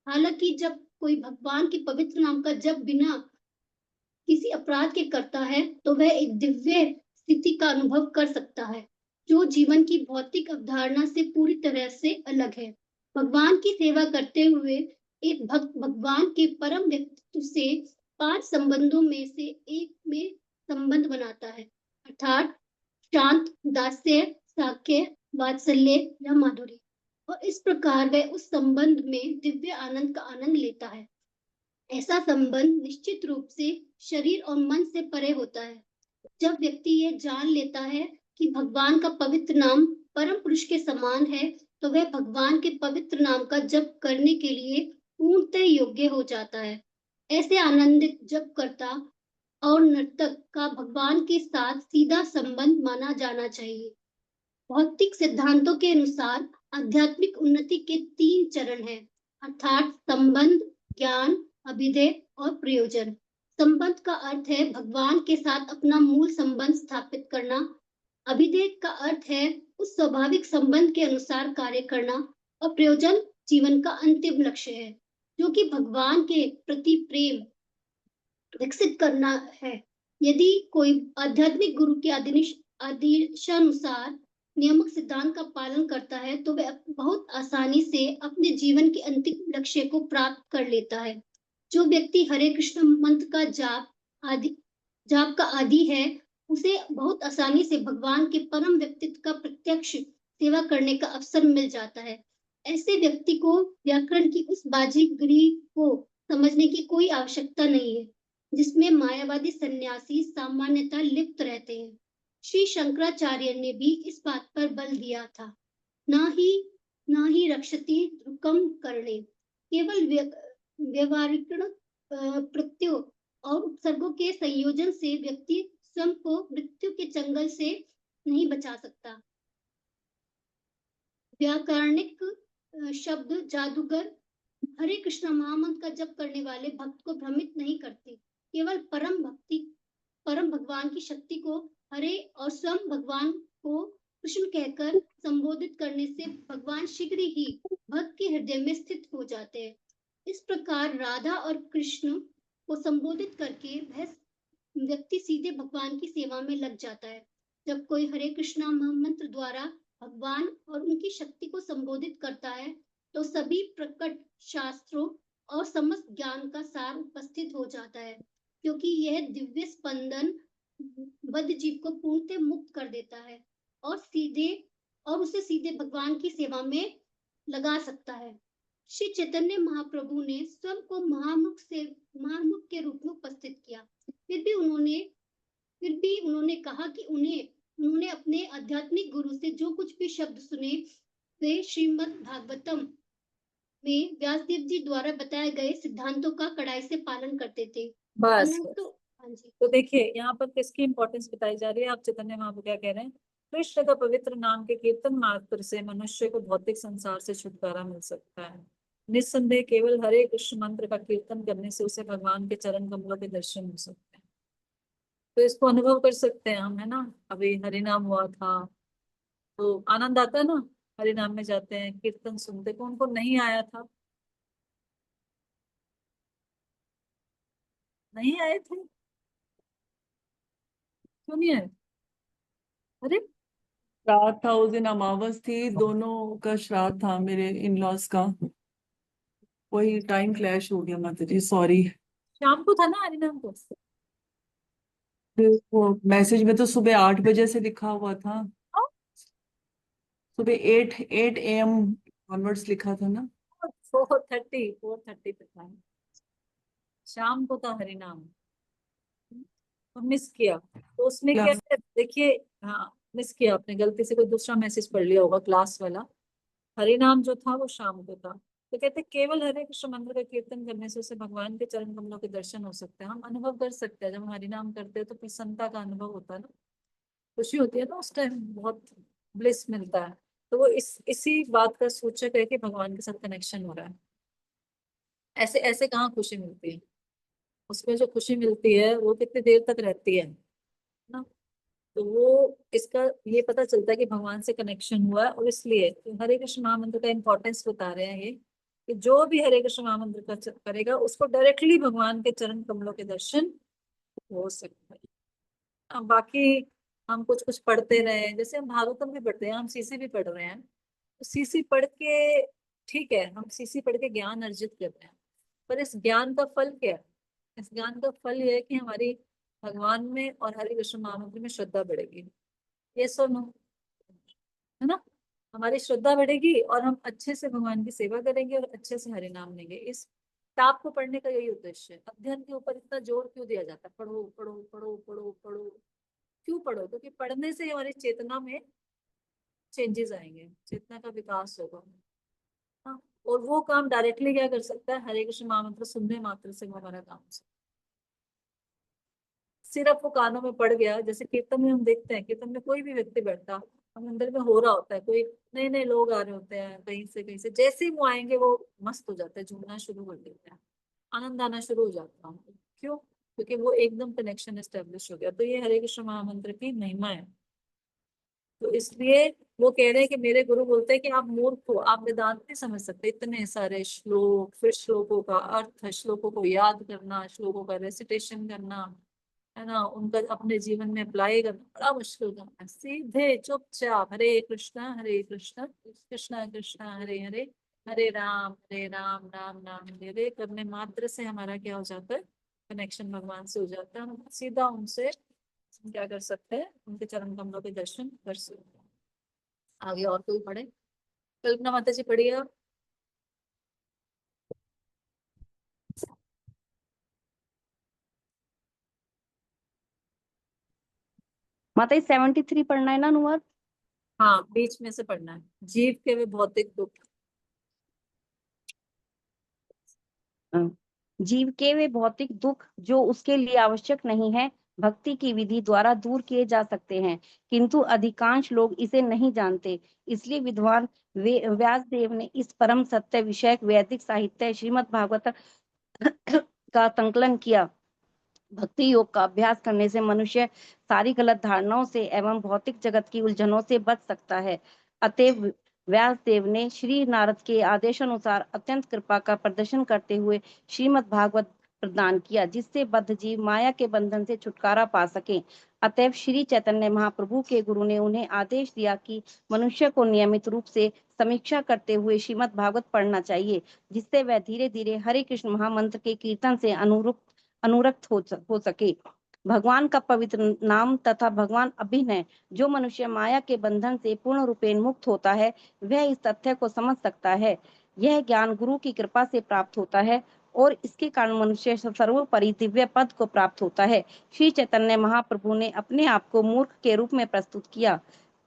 Speaker 11: हालांकि जब कोई भगवान के पवित्र नाम का जप बिना किसी अपराध के करता है, तो वह एक दिव्य स्थिति का अनुभव कर सकता है, जो जीवन की भौतिक अवधारणा से पूरी तरह से अलग है। भगवान की सेवा करते हुए एक भक्त भगवान के परम व्यक्तित्व से 5 संबंधों में से एक में संबंध बनाता है, अर्थात शांत, दास्य, साख्य, वात्सल्य या माधुर्य, और इस प्रकार वह उस संबंध में दिव्य आनंद का आनंद लेता है। ऐसा संबंध निश्चित रूप से शरीर और मन से परे होता है। जब व्यक्ति यह जान लेता है कि भगवान का पवित्र नाम परम पुरुष के समान है, तो वह भगवान के पवित्र नाम का जप करने के लिए पूर्णतः योग्य हो जाता है। ऐसे आनंदित जप करता और नर्तक का भगवान के साथ सीधा संबंध माना जाना चाहिए। भौतिक सिद्धांतों के अनुसार आध्यात्मिक उन्नति के 3 चरण हैं, अर्थात संबंध, ज्ञान, अभिधेय और प्रयोजन। संबंध का अर्थ है भगवान के साथ अपना मूल संबंध स्थापित करना। अभिधेय का अर्थ है उस स्वाभाविक संबंध के अनुसार कार्य करना, और प्रयोजन जीवन का अंतिम लक्ष्य है। जो कि भगवान के प्रति प्रेम विकसित करना है। यदि कोई आध्यात्मिक गुरु के आदेशानुसार नियामक सिद्धांत का पालन करता है तो वह बहुत आसानी से अपने जीवन के अंतिम लक्ष्य को प्राप्त कर लेता है। जो व्यक्ति हरे कृष्ण मंत्र का जाप का आदी है, उसे बहुत आसानी से भगवान के परम व्यक्तित्व का प्रत्यक्ष सेवा करने का अवसर मिल जाता है। ऐसे व्यक्ति को व्याकरण की उस बाजीगरी को समझने की कोई आवश्यकता नहीं है जिसमें मायावादी सन्यासी सामान्यतः लिप्त रहते हैं। श्री शंकराचार्य ने भी इस बात पर बल दिया था, ना ही रक्षति ध्रुकम करणे, केवल व्यवहारिक प्रत्ययों और उपसर्गों के संयोजन से व्यक्ति स्वयं को मृत्यु के चंगल से नहीं बचा सकता। व्याकरणिक शब्द जादूगर हरे कृष्ण महामंत्र का जप करने वाले भक्त को भ्रमित नहीं करते। केवल परम भगवान की शक्ति को हरे और स्वयं भगवान को कृष्ण कहकर संबोधित करने से भगवान शीघ्र ही भक्त के हृदय में स्थित हो जाते हैं। इस प्रकार राधा और कृष्ण को संबोधित करके वह व्यक्ति सीधे भगवान की सेवा में लग जाता है। जब कोई हरे कृष्णा मंत्र द्वारा भगवान और उनकी शक्ति को संबोधित करता है तो सभी प्रकट शास्त्रों और समस्त ज्ञान का सार उपस्थित हो जाता है, क्योंकि यह दिव्य स्पंदन बद्ध जीव को पूर्णतः मुक्त कर देता है और उसे सीधे भगवान की सेवा में लगा सकता है। श्री चैतन्य महाप्रभु ने स्वयं को महामुख के रूप में उपस्थित किया। फिर भी उन्होंने कहा कि उन्होंने अपने आध्यात्मिक गुरु से जो कुछ भी शब्द सुने वे श्रीमद् भागवतम में व्यासदेव जी द्वारा बताए गए सिद्धांतों का कड़ाई से पालन करते थे।
Speaker 4: बस
Speaker 11: हाँ जी।
Speaker 4: तो देखिए यहाँ पर किसकी इंपॉर्टेंस बताई जा रही है। आप चैतन्य महाप्रभु क्या कह रहे हैं? कृष्ण का पवित्र नाम के कीर्तन मात्र से मनुष्य को भौतिक संसार से छुटकारा मिल सकता है। निस्संदेह केवल हरे कृष्ण मंत्र का कीर्तन करने से उसे भगवान के चरण कमलों के दर्शन हो सकते हैं। तो इसको अनुभव कर सकते हैं हम, है ना। अभी हरि नाम हुआ था तो आनंद आता है ना। हरि नाम में जाते हैं, कीर्तन सुनते, कौन कौन नहीं आया था? नहीं आए थे? क्यों नहीं आए? अरे
Speaker 12: श्राद्ध था उस दिन, अमावस थी, दोनों का श्राद्ध था मेरे इन लॉज का, वही टाइम क्लैश हो गया माता जी, सॉरी।
Speaker 4: शाम को था ना हरि नाम को?
Speaker 12: वो मैसेज में तो सुबह 8 बजे से लिखा हुआ था, सुबह 8 AM ऑनवर्ड्स लिखा था ना।
Speaker 4: 4:30 पे था, शाम को था हरि नाम, तो मिस किया। तो उसमें क्या है, देखिए, हाँ मिस किया आपने, गलती से कोई दूसरा मैसेज पढ़ लिया होगा क्लास वाला। हरि नाम जो था वो शाम को था। तो कहते केवल हरे कृष्ण मंत्र का कीर्तन करने से उसे भगवान के चरण कमलों के दर्शन हो सकते हैं। हम अनुभव कर सकते हैं, जब हम हरि नाम करते हैं तो प्रसन्नता का अनुभव होता है ना, खुशी होती है ना, उस टाइम बहुत ब्लिस मिलता है। तो वो इसी बात का सूचक है कि भगवान के साथ कनेक्शन हो रहा है। ऐसे ऐसे कहाँ खुशी मिलती है? उसमें जो खुशी मिलती है वो कितनी देर तक रहती है ना। तो वो इसका ये पता चलता है कि भगवान से कनेक्शन हुआ है। और इसलिए तो हरे कृष्ण महामंत्र का इम्पोर्टेंस बता रहे हैं ये, कि जो भी हरे कृष्ण महामंत्र का करेगा उसको डायरेक्टली भगवान के चरण कमलों के दर्शन हो सकते हैं। अब बाकी हम कुछ कुछ पढ़ते रहे, जैसे हम भागवतम भी पढ़ते हैं, हम सीसी भी पढ़ रहे हैं, तो सीसी पढ़ के ठीक है, हम सीसी पढ़ के ज्ञान अर्जित कर रहे हैं, पर इस ज्ञान का फल क्या है? इस ज्ञान का फल ये है कि हमारी भगवान में और हरे कृष्ण महामंत्र में श्रद्धा बढ़ेगी। ये सुनो, है ना, हमारी श्रद्धा बढ़ेगी और हम अच्छे से भगवान की सेवा करेंगे और अच्छे से हरि नाम लेंगे। इस किताब को पढ़ने का यही उद्देश्य है। अध्ययन के ऊपर इतना जोर क्यों दिया जाता है? पढ़ो पढ़ो पढ़ो पढ़ो पढ़ो, क्यों पढ़ो? क्योंकि पढ़ने से हमारी चेतना में चेंजेस आएंगे, चेतना का विकास होगा। हाँ, और वो काम डायरेक्टली क्या कर सकता है? हरे कृष्ण महामंत्र सुनने मात्र से वो हमारा काम हो। सिर्फ वो कानों में पड़ गया, जैसे कीर्तन में हम देखते हैं, कीर्तन में कोई भी व्यक्ति बैठता, हम अंदर में हो रहा होता है, कोई नए नए लोग आ रहे होते हैं कहीं से, जैसे ही वो आएंगे वो मस्त हो जाते हैं, झूमना शुरू कर देते हैं, आनंद आना शुरू हो जाता है। क्यों? क्योंकि वो एकदम कनेक्शन एस्टेब्लिश हो गया। तो ये हरे कृष्ण महामंत्र की महिमा है। तो इसलिए वो कह रहे हैं कि मेरे गुरु बोलते हैं कि आप मूर्ख हो, आप वेदांत नहीं समझ सकते। इतने सारे श्लोक, फिर श्लोकों का अर्थ, श्लोकों को याद करना, श्लोकों का रेसिटेशन करना, है ना, उनका अपने जीवन में अप्लाई करना बड़ा मुश्किल काम है। सीधे चुपचाप हरे कृष्णा कृष्णा कृष्णा हरे हरे, हरे राम राम राम हरे हरे करने मात्र से हमारा क्या हो जाता है, कनेक्शन भगवान से हो जाता है। हम सीधा उनसे क्या कर सकते हैं, उनके चरण कमलों के दर्शन कर सकते हैं। आगे और कोई पढ़े? कल्पना माता जी पढ़िए आप।
Speaker 13: माता 73 पढ़ना है ना अनुवाद?
Speaker 4: हाँ, बीच में से पढ़ना है। जीव के वे भौतिक दुख।
Speaker 13: जीव के वे भौतिक दुख जो उसके लिए आवश्यक नहीं है, भक्ति की विधि द्वारा दूर किए जा सकते हैं, किंतु अधिकांश लोग इसे नहीं जानते। इसलिए विद्वान व्यास देव ने इस परम सत्य विषयक वैदिक साहित्य श्रीमद् भागवत का संकलन किया। भक्ति योग का अभ्यास करने से मनुष्य सारी गलत धारणाओं से एवं भौतिक जगत की उलझनों से बच सकता है। अतएव व्यास देव ने श्री नारद के आदेशानुसार अत्यंत कृपा का प्रदर्शन करते हुए श्रीमद् भागवत प्रदान किया, जिससे बद्ध जीव माया के बंधन से छुटकारा पा सके। अतएव श्री चैतन्य महाप्रभु के गुरु ने उन्हें आदेश दिया कि मनुष्य को नियमित रूप से समीक्षा करते हुए श्रीमद् भागवत पढ़ना चाहिए, जिससे वह धीरे धीरे हरे कृष्ण महामंत्र के कीर्तन से अनुरक्त हो सके। भगवान का पवित्र नाम तथा भगवान अभिनय जो मनुष्य माया के बंधन से पूर्ण रूपेण मुक्त होता है, वह इस तथ्य को समझ सकता है। यह ज्ञान गुरु की कृपा से प्राप्त होता है और इसके कारण मनुष्य सर्वोपरि दिव्य पद को प्राप्त होता है। श्री चैतन्य महाप्रभु ने अपने आप को मूर्ख के रूप में प्रस्तुत किया,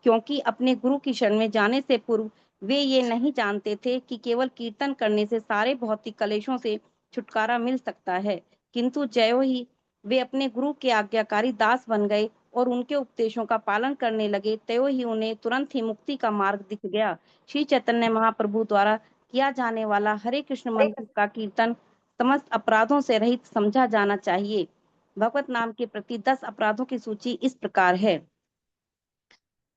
Speaker 13: क्योंकि अपने गुरु की शरण में जाने से पूर्व वे ये नहीं जानते थे कि केवल कीर्तन करने से सारे भौतिक कलेशों से छुटकारा मिल सकता है। किंतु ज्यों ही वे अपने गुरु के आज्ञाकारी दास बन गए और उनके उपदेशों का पालन करने लगे, त्यों ही उन्हें तुरंत ही मुक्ति का मार्ग दिख गया। श्री चैतन्य महाप्रभु द्वारा किया जाने वाला हरे कृष्ण मंत्र का कीर्तन समस्त अपराधों से रहित समझा जाना चाहिए। भगवत नाम के प्रति 10 अपराधों की सूची इस प्रकार है।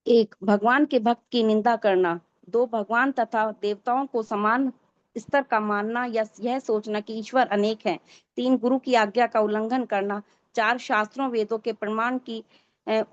Speaker 13: 1. भगवान के भक्त की निंदा करना। 2. भगवान तथा देवताओं को समान स्तर का मानना या यह सोचना कि ईश्वर अनेक हैं। 3. गुरु की आज्ञा का उल्लंघन करना। 4. शास्त्रों वेदों के प्रमाण की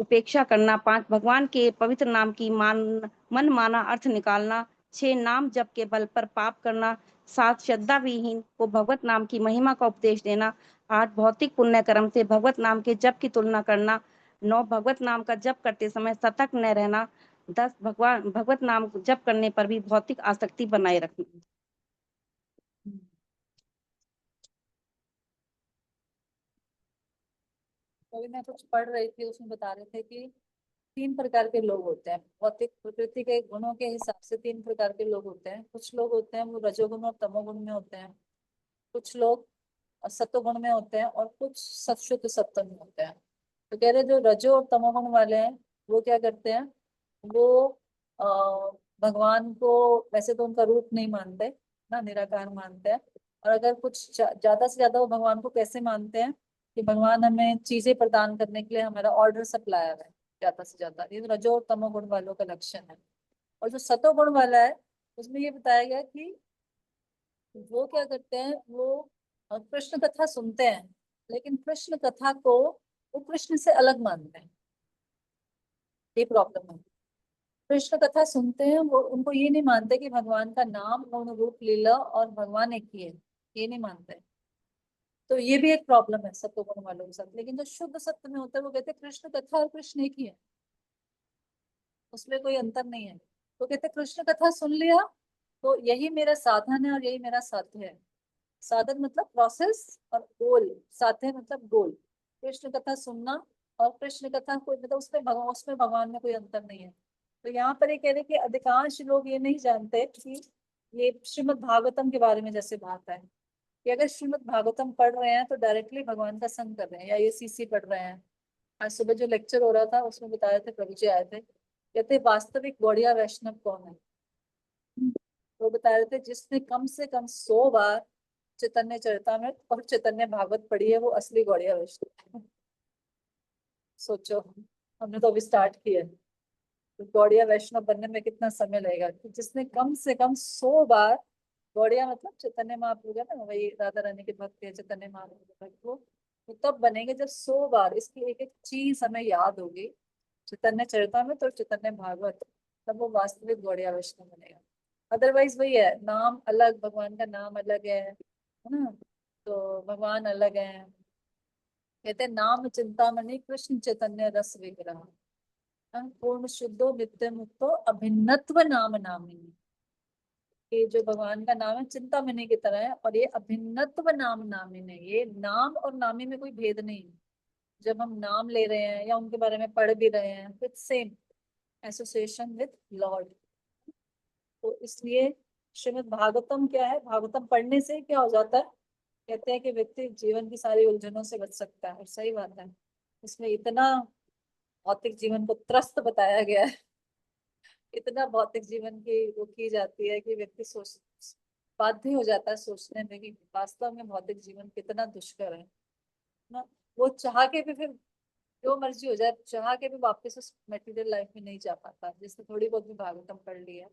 Speaker 13: उपेक्षा करना। 5. भगवान के पवित्र नाम की मन माना अर्थ निकालना। 6. नाम जप के बल पर पाप करना। 7. श्रद्धा विहीन को भगवत नाम की महिमा का उपदेश देना। 8. भौतिक पुण्य कर्म से भगवत नाम के जप की तुलना करना। 9. भगवत नाम का जप करते समय सतर्क न रहना। 10. भगवत नाम जप करने पर भी भौतिक आसक्ति बनाए रखना।
Speaker 4: अभी मैं कुछ पढ़ रही थी, उसमें बता रहे थे कि 3 प्रकार के लोग होते हैं। भौतिक प्रकृति के गुणों के हिसाब से 3 प्रकार के लोग होते हैं। कुछ लोग होते हैं वो रजोगुण और तमोगुण में होते हैं, कुछ लोग सत्वगुण में होते हैं और कुछ सत्शुद्ध सत्व में होते हैं। तो कह रहे जो रजो और तमोगुण वाले हैं वो क्या करते हैं, वो भगवान को वैसे तो उनका रूप नहीं मानते ना, निराकार मानते हैं। और अगर कुछ ज्यादा से ज्यादा वो भगवान को कैसे मानते हैं कि भगवान हमें चीजें प्रदान करने के लिए हमारा ऑर्डर सप्लायर है ज्यादा से ज्यादा। ये रजो और तमोगुण वालों का लक्षण है। और जो सतोगुण वाला है उसमें ये बताया गया कि वो क्या करते हैं, वो कृष्ण कथा सुनते हैं लेकिन कृष्ण कथा को वो कृष्ण से अलग मानते हैं। ये प्रॉब्लम है। कृष्ण कथा सुनते हैं, वो उनको ये नहीं मानते कि भगवान का नाम गुण रूप लीला और भगवान एक ही है, ये नहीं मानते। तो ये भी एक प्रॉब्लम है सत्वगुण वालों के साथ। लेकिन जो शुद्ध सत्य में होता है वो कहते हैं कृष्ण कथा और कृष्ण एक ही है, उसमें कोई अंतर नहीं है। तो कहते कृष्ण कथा सुन लिया तो यही मेरा साधन है और यही मेरा साध्य है। साधन मतलब प्रोसेस और गोल, साध्य मतलब गोल। कृष्ण कथा सुनना और कृष्ण कथा कोई मतलब उसमें भगवान में कोई अंतर नहीं है। तो यहाँ पर ये कह रहे कि अधिकांश लोग ये नहीं जानते कि ये श्रीमद् भागवतम के बारे में जैसे बात है कि अगर श्रीमद् भागवतम पढ़ रहे हैं तो डायरेक्टली भगवान का संग कर रहे हैं, या ये सीसी पढ़ रहे हैं। आज सुबह जो लेक्चर हो रहा था उसमें बताए थे, प्रभु जी आए थे, कहते वास्तविक गौड़िया वैष्णव कौन है। वो बता रहे थे जिसने कम से कम 100 बार चैतन्य चरितामृत और चैतन्य भागवत पढ़ी है वो असली गौड़िया वैष्णव। सोचो, हमने तो अभी स्टार्ट किया है। तो गौड़िया वैष्णव बनने में कितना समय लगेगा? तो जिसने कम से कम 100 बार, गौड़िया मतलब चैतन्य महाप्रभु है ना, वही राधा रानी के भक्त है, चैतन्य महाप्रभु के भक्त, वो तब बनेंगे जब 100 बार इसकी एक एक चीज हमें याद होगी, चैतन्य चरितामृत और चैतन्य भागवत, तब वो वास्तविक गौड़िया वैष्णव बनेगा। अदरवाइज वही है, नाम अलग, भगवान का नाम अलग है ना, तो भगवान अलग है। कहते हैं नाम चिंतामणि कृष्ण चैतन्य रस विग्रह, पूर्ण शुद्धो नित्य मुक्तो अभिन्नत्व नाम नामिनी। ये जो भगवान का नाम है चिंतामणि की तरह है, और ये अभिन्नत्व नाम नामिनी है। ये नाम और नामी में कोई भेद नहीं है। जब हम नाम ले रहे हैं या उनके बारे में पढ़ भी रहे हैं, with same association with Lord. तो इसलिए श्रीमद् भागवतम क्या है, भागवतम पढ़ने से क्या हो जाता है, कहते हैं कि व्यक्ति जीवन की सारी उलझनों से बच सकता है। और सही बात है, इसमें इतना भौतिक जीवन को त्रस्त बताया गया है, इतना भौतिक जीवन की वो की जाती है कि व्यक्ति सोच बाध्य हो जाता है सोचने में कि वास्तव में भौतिक जीवन कितना दुष्कर है ना। वो चाह के भी फिर जो मर्जी हो जाए, चाह के भी वापस उस मटेरियल लाइफ में नहीं जा पाता, जिसने थोड़ी बहुत भी भागवतम पढ़ लिया।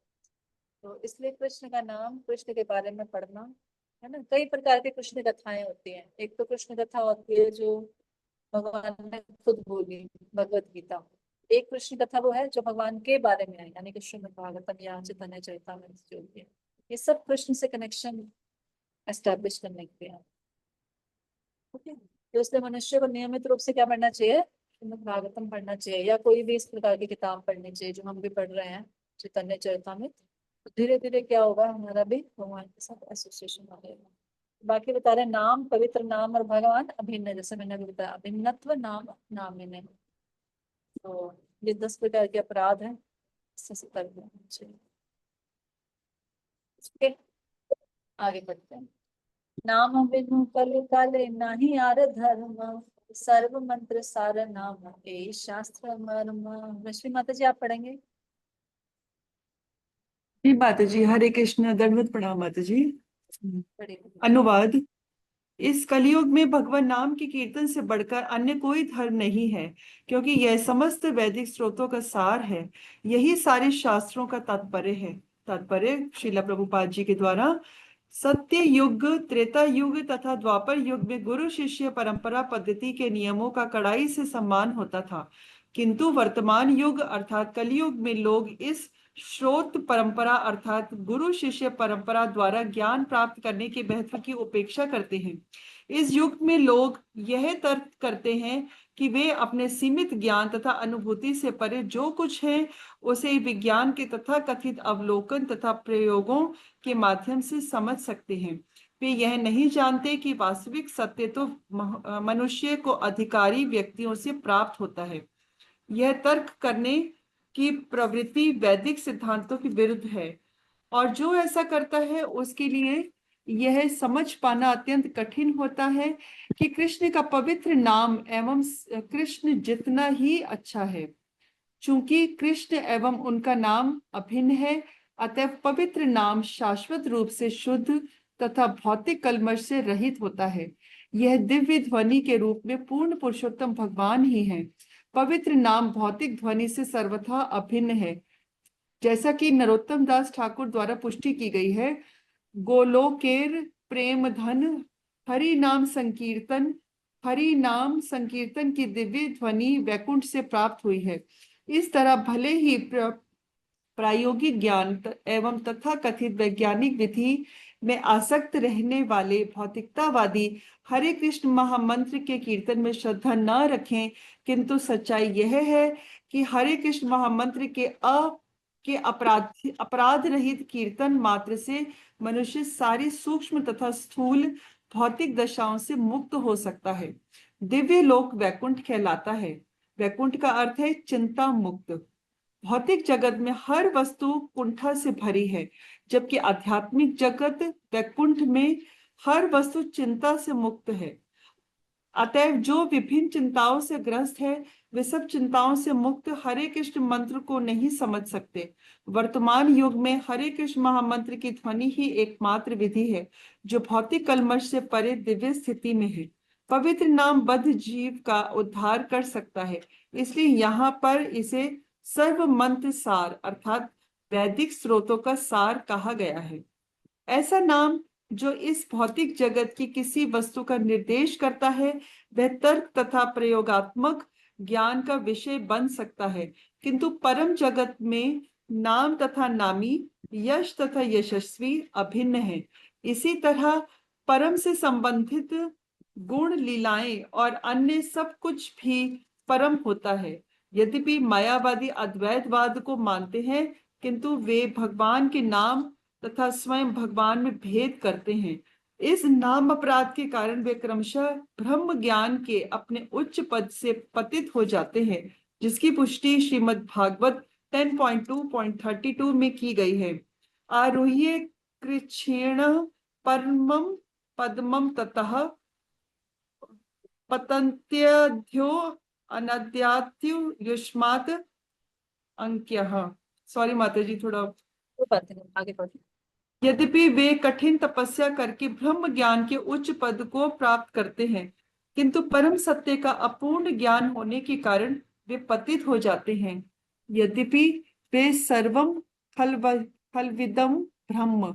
Speaker 4: तो इसलिए कृष्ण का नाम, कृष्ण के बारे में पढ़ना है ना। कई प्रकार की कृष्ण कथाएं होती हैं। एक तो कृष्ण कथा होती है जो भगवान ने खुद बोली, भगवत गीता। एक कृष्ण कथा वो है जो भगवान के बारे में है, यानी कि श्रीमद् भागवतम या चैतन्य चरितामृत जो भी है। ये सब कृष्ण से कनेक्शन एस्टेब्लिश करने के लिए। ओके, तो इसलिए मनुष्य को नियमित रूप से क्या पढ़ना चाहिए, श्रीमद् भागवतम पढ़ना चाहिए, या कोई भी इस प्रकार की किताब पढ़नी चाहिए जो हम भी पढ़ रहे हैं, चैतन्य चरितामृत। तो धीरे धीरे क्या होगा, हमारा भी भगवान के साथ एसोसिएशन हो जाएगा। बाकी बता रहे नाम, पवित्र नाम और भगवान अभिन्न, जैसे मैंने अभी बताया, अभिन्नत्व नाम नामिने। तो ये 10 प्रकार के अपराध हैं, इससे सतर्क रहना चाहिए। ठीक है, आगे बढ़ते हैं। नाम बिनु कल काले नाही आर धर्म, सर्व मंत्र सार नाम ए शास्त्र मर्म। रश्मि माता जी आप पढ़ेंगे?
Speaker 12: जी माता जी, हरे कृष्ण, दंडवत प्रणाम माता जी। अनुवाद। इस कलयुग में भगवान नाम के कीर्तन से बढ़कर अन्य कोई धर्म नहीं है, क्योंकि यह समस्त वैदिक स्रोतों का सार है। यही सारे शास्त्रों का तात्पर्य है। तात्पर्य श्रीला प्रभुपाद जी के द्वारा। सत्य युग, त्रेता युग तथा द्वापर युग में गुरु शिष्य परंपरा पद्धति के नियमों का कड़ाई से सम्मान होता था, किंतु वर्तमान युग अर्थात कलयुग में लोग इस श्रोत परंपरा अर्थात गुरु शिष्य परंपरा द्वारा ज्ञान प्राप्त करने के महत्व की उपेक्षा करते हैं। इस युग में लोग यह तर्क करते हैं कि वे अपने सीमित ज्ञान तथा अनुभूति से परे जो कुछ है उसे विज्ञान के तथा कथित अवलोकन तथा प्रयोगों के माध्यम से समझ सकते हैं। वे यह नहीं जानते कि वास्तविक सत्य तो मनुष्य को अधिकारी व्यक्तियों से प्राप्त होता है। यह तर्क करने की प्रवृत्ति वैदिक सिद्धांतों के विरुद्ध है, और जो ऐसा करता है उसके लिए यह समझ पाना अत्यंत कठिन होता है कि कृष्ण का पवित्र नाम एवं कृष्ण जितना ही अच्छा है। चूंकि कृष्ण एवं उनका नाम अभिन्न है, अतः पवित्र नाम शाश्वत रूप से शुद्ध तथा भौतिक कलमश से रहित होता है। यह दिव्य ध्वनि के रूप में पूर्ण पुरुषोत्तम भगवान ही है। पवित्र नाम भौतिक ध्वनि से सर्वथा अभिन्न है, जैसा कि नरोत्तम दास ठाकुर द्वारा पुष्टि की गई है। गोलोकेर प्रेम धन हरि नाम संकीर्तन, हरि नाम संकीर्तन की दिव्य ध्वनि वैकुंठ से प्राप्त हुई है। इस तरह भले ही प्रायोगिक ज्ञान एवं तथा कथित वैज्ञानिक विधि में आसक्त रहने वाले भौतिकतावादी हरे कृष्ण महामंत्र के कीर्तन में श्रद्धा न रखें, किंतु सच्चाई यह है कि हरे कृष्ण महामंत्र के अपराध रहित कीर्तन मात्र से मनुष्य सारी सूक्ष्म तथा स्थूल भौतिक दशाओं से मुक्त हो सकता है। दिव्य लोक वैकुंठ कहलाता है। वैकुंठ का अर्थ है चिंता मुक्त। भौतिक जगत में हर वस्तु कुंठा से भरी है, जबकि आध्यात्मिक जगत वैकुंठ में हर वस्तु चिंता से मुक्त है। अतएव जो विभिन्न चिंताओं से ग्रस्त है, वे सब चिंताओं से मुक्त हरे कृष्ण मंत्र को नहीं समझ सकते। वर्तमान युग में हरे कृष्ण महामंत्र की ध्वनि ही एकमात्र विधि है जो भौतिक कलमश से परे दिव्य स्थिति में है। पवित्र नाम बद्ध जीव का उद्धार कर सकता है, इसलिए यहाँ पर इसे सर्व मंत्र सार अर्थात वैदिक स्रोतों का सार कहा गया है। ऐसा नाम जो इस भौतिक जगत की किसी वस्तु का निर्देश करता है वह तर्क तथा प्रयोगात्मक ज्ञान का विषय बन सकता है, किंतु परम जगत में नाम तथा नामी, यश तथा यशस्वी अभिन्न है। इसी तरह परम से संबंधित गुण, लीलाएं और अन्य सब कुछ भी परम होता है। यद्यपि मायावादी अद्वैतवाद को मानते हैं, किंतु वे भगवान के नाम तथा स्वयं भगवान में भेद करते हैं। इस नाम अपराध के कारण वे क्रमशः ब्रह्म ज्ञान के अपने उच्च पद से पतित हो जाते हैं, जिसकी पुष्टि श्रीमद् भागवत 10.2.32 में की गई है। आरोह्य कृच्छेण परमं पद्मं ततः पतन्त्यध्यो अनद्यात्यु युष्मात् अंक्यः। सॉरी माता जी, थोड़ा
Speaker 4: आगे बढ़ो।
Speaker 12: यद्यपि वे कठिन तपस्या करके ब्रह्म ज्ञान के उच्च पद को प्राप्त करते हैं, किंतु परम सत्य का अपूर्ण ज्ञान होने के कारण वे पतित हो जाते हैं। यद्यपि वे सर्वम खलविदम ब्रह्म,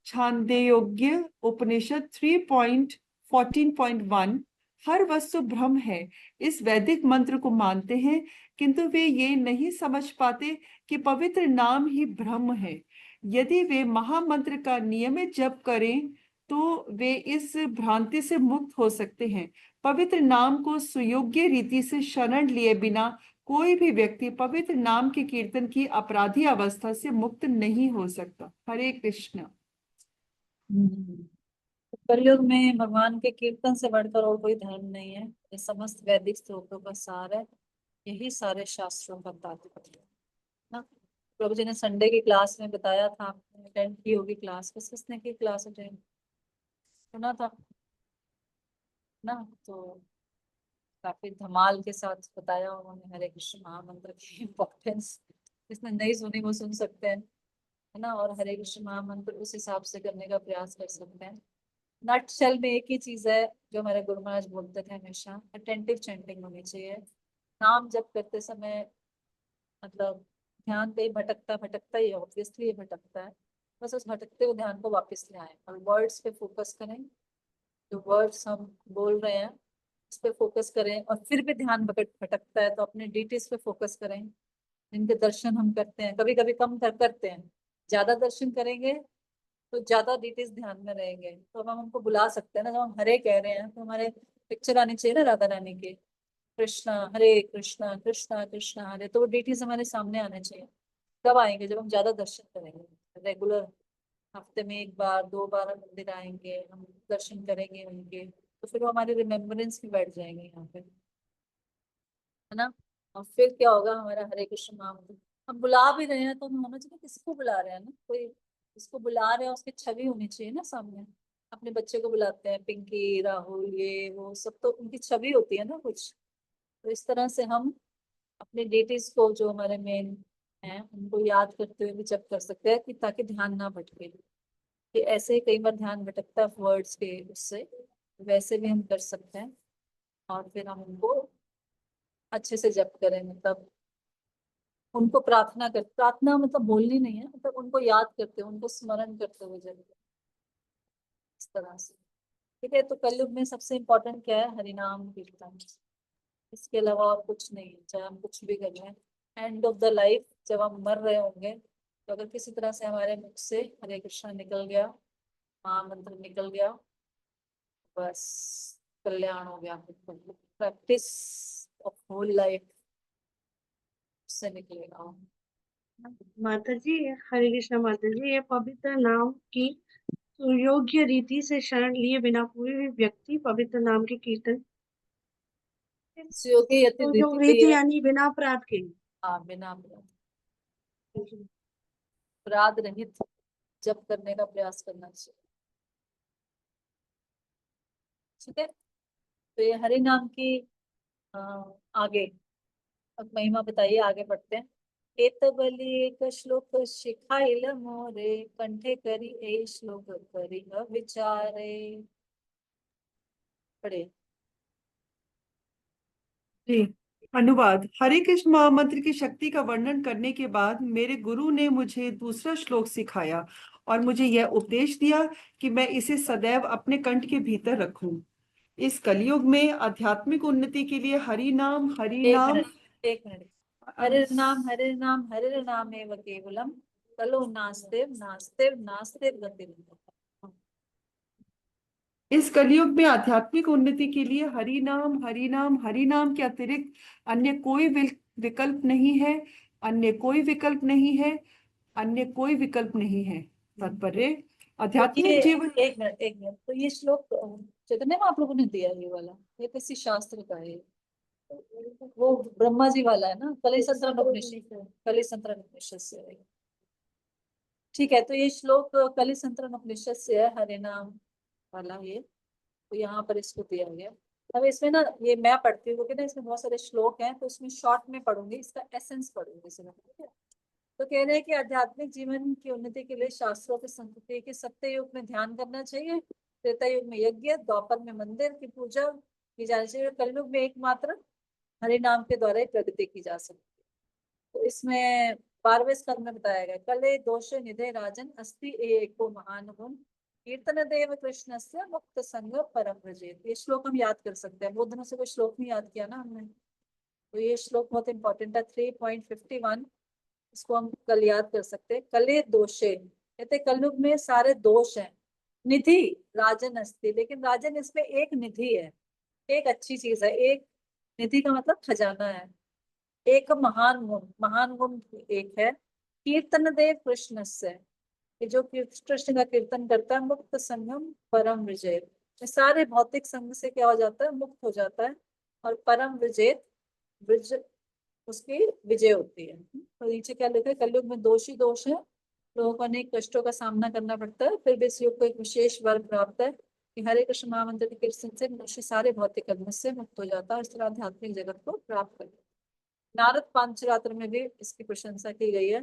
Speaker 12: छांदोग्य उपनिषद 3.14.1 हर वस्तु ब्रह्म है, इस वैदिक मंत्र को मानते हैं, किंतु वे ये नहीं समझ पाते कि पवित्र नाम ही ब्रह्म है। यदि वे महामंत्र का नियमित जप करें तो वे इस भ्रांति से मुक्त हो सकते हैं। पवित्र नाम को सुयोग्य रीति से शरण लिए बिना कोई भी व्यक्ति पवित्र नाम के कीर्तन की अपराधी अवस्था से मुक्त नहीं हो सकता। हरे कृष्ण।
Speaker 4: कलयुग में भगवान के कीर्तन से बढ़कर और कोई धर्म नहीं है। ये समस्त वैदिक स्त्रोतों का सार है, यही सारे शास्त्रों का तात्पर्य है ना। प्रभु जी ने संडे की क्लास में बताया था, आपने अटेंड की होगी क्लास, किसने की क्लास अटेंड सुना था ना, तो काफी धमाल के साथ बताया उन्होंने हरे कृष्ण महामंत्र की इम्पोर्टेंस। जिसने नहीं सुनी वो सुन सकते हैं, है ना, और हरे कृष्ण महामंत्र उस हिसाब से करने का प्रयास कर सकते हैं। नटशेल में एक ही चीज है जो हमारे गुरु महाराज बोलते थे हमेशा, अटेंटिव चैंटिंग होनी चाहिए। नाम जप करते समय मतलब ध्यान कहीं भटकता ही है, ऑब्वियसली ये भटकता है, बस उस भटकते हुए ध्यान को वापस ले आए और वर्ड्स पे फोकस करें। जो वर्ड्स हम बोल रहे हैं उस पे फोकस करें, और फिर भी ध्यान भटकता है तो अपने डिटेल्स पे फोकस करें। जिनके दर्शन हम करते हैं, कभी कभी कम करते हैं, ज्यादा दर्शन करेंगे तो ज्यादा डिटेल्स ध्यान में रहेंगे, तो अब हम उनको बुला सकते हैं ना। जब हम हरे कह रहे हैं तो हमारे पिक्चर आनी चाहिए ना राधा रानी के, कृष्णा हरे कृष्णा कृष्णा कृष्णा हरे, तो वो डिटेल्स हमारे सामने आने चाहिए। कब आएंगे? जब हम ज्यादा दर्शन करेंगे। रेगुलर हफ्ते में 1 बार 2 बार हम मंदिर आएंगे, हम दर्शन करेंगे उनके, तो फिर वो हमारे रिमेम्बरेंस में बैठ जाएंगे यहाँ पे, है ना। और फिर क्या होगा, हमारा हरे कृष्ण महामंत्र हम बुला भी रहे हैं तो हम होना चाहिए किसको बुला रहे हैं ना, कोई इसको बुला रहे हैं उसकी छवि होनी चाहिए ना सामने। अपने बच्चे को बुलाते हैं पिंकी राहुल ये वो सब, तो उनकी छवि होती है ना कुछ। तो इस तरह से हम अपने डेटीज को जो हमारे मेन हैं उनको याद करते हुए भी जप कर सकते हैं, कि ताकि ध्यान ना भटके। कि ऐसे ही कई बार ध्यान भटकता है वर्ड्स के उससे, वैसे भी हम कर सकते हैं। और फिर हम उनको अच्छे से जप करें, मतलब उनको प्रार्थना मतलब बोलनी नहीं है, मतलब उनको याद करते हुए, उनको स्मरण करते हुए जप करें, इस तरह से। ठीक है, तो कलयुग में सबसे इम्पोर्टेंट क्या है? हरिनाम कीर्तन। इसके अलावा और कुछ नहीं है, चाहे हम कुछ भी कर रहे हैं। एंड ऑफ द लाइफ जब हम मर रहे होंगे, तो अगर किसी तरह से हमारे मुख से हरे कृष्णा निकल गया, महामंत्र निकल गया, बस कल्याण हो गया। प्रैक्टिस ऑफ होल लाइफ से निकलेगा।
Speaker 1: माता जी हरे कृष्णा। माता जी ये पवित्र नाम की सुयोग्य रीति से शरण लिए बिना कोई भी व्यक्ति पवित्र नाम के कीर्तन
Speaker 4: सुयोग्य
Speaker 1: तो
Speaker 4: रीति
Speaker 1: जो
Speaker 4: तो
Speaker 1: रीति
Speaker 4: ये
Speaker 1: यानी बिना अपराध के।
Speaker 4: हाँ, बिना अपराध रहित जप करने का प्रयास करना चाहिए। ठीक है, तो ये हरि नाम की आगे अब महिमा बताइए, आगे बढ़ते हैं। एत बलि एक श्लोक शिखाइल मोरे, कंठे करी ए श्लोक करी विचारे। पढ़े।
Speaker 12: जी, अनुवाद। हरे कृष्ण महामंत्र की शक्ति का वर्णन करने के बाद मेरे गुरु ने मुझे दूसरा श्लोक सिखाया और मुझे यह उपदेश दिया कि मैं इसे सदैव अपने कंठ के भीतर रखूं। इस कलयुग में आध्यात्मिक उन्नति के लिए हरि नाम
Speaker 4: एक मिनट हरे नाम एव केवलम कलो नास्तेव नास्तेव नास्तेव गतिर्।
Speaker 12: इस कलयुग में आध्यात्मिक उन्नति के लिए हरि नाम के अतिरिक्त अन्य कोई विकल्प नहीं है, अन्य कोई विकल्प नहीं है, अन्य कोई विकल्प नहीं है। तात्पर्य आध्यात्मिक जीवन।
Speaker 4: एक मिनट तो ये श्लोक चैतन्य महाप्रभु ने दिया ये वाला, ये किसी शास्त्र का है? वो ब्रह्मा जी वाला है ना, कलिसंतरण उपनिषद से है। ठीक है, तो ये श्लोक कलिसंतरण उपनिषद से है, हरे नाम वाला ये, तो यहाँ पर इसको दिया गया। अब इसमें ना ये मैं पढ़ती हूँ क्योंकि ना इसमें बहुत सारे श्लोक हैं, तो उसमें शॉर्ट में पढ़ूंगी, इसका एसेंस पढ़ूंगी इसमें, ठीक है। तो कह रहे हैं कि आध्यात्मिक जीवन की उन्नति के लिए शास्त्रों की संस्कृति के सत्य युग में ध्यान करना चाहिए, त्रेता युग में यज्ञ, द्वापर में मंदिर की पूजा की जानी चाहिए, कलयुग में एकमात्र हरि नाम के द्वारा ही प्रगति की जा सकती है। तो इसमें 12वें स्कंद में बताया गया, कले दोष निधे राजन अस्ति एको महान गुण कीर्तन देव कृष्ण से मुक्त संग परम व्रजेत। ये श्लोक हम याद कर सकते हैं, बहुत दिनों से कोई श्लोक नहीं याद किया ना हमने, तो ये श्लोक बहुत इंपॉर्टेंट है। 3.51 इसको हम कल याद कर सकते हैं। कले दोषे कहते कलयुग में सारे दोष हैं, निधि राजन अस्ति, लेकिन राजन इसमें एक निधि है, एक अच्छी चीज है, एक निधि का मतलब खजाना है, एक महान गुण एक है, कीर्तन देव कृष्ण से, कि जो कृष्ण का कीर्तन करता है, मुक्त संगम परम विजय, सारे भौतिक संग से क्या हो जाता है, मुक्त हो जाता है, और परम विजय विज उसकी विजय होती है। तो नीचे क्या लिखा है, कलयुग में दोष ही दोष है, लोगों को अनेक कष्टों का सामना करना पड़ता है, फिर भी इस युग को एक विशेष वर प्राप्त है कि हरे कृष्ण महामंत्र के कीर्तन से मनुष्य सारे भौतिक कर्म से मुक्त हो जाता है, इस तरह आध्यात्मिक जगत को प्राप्त करता है। नारद पांचरात्र में भी इसकी प्रशंसा की गई है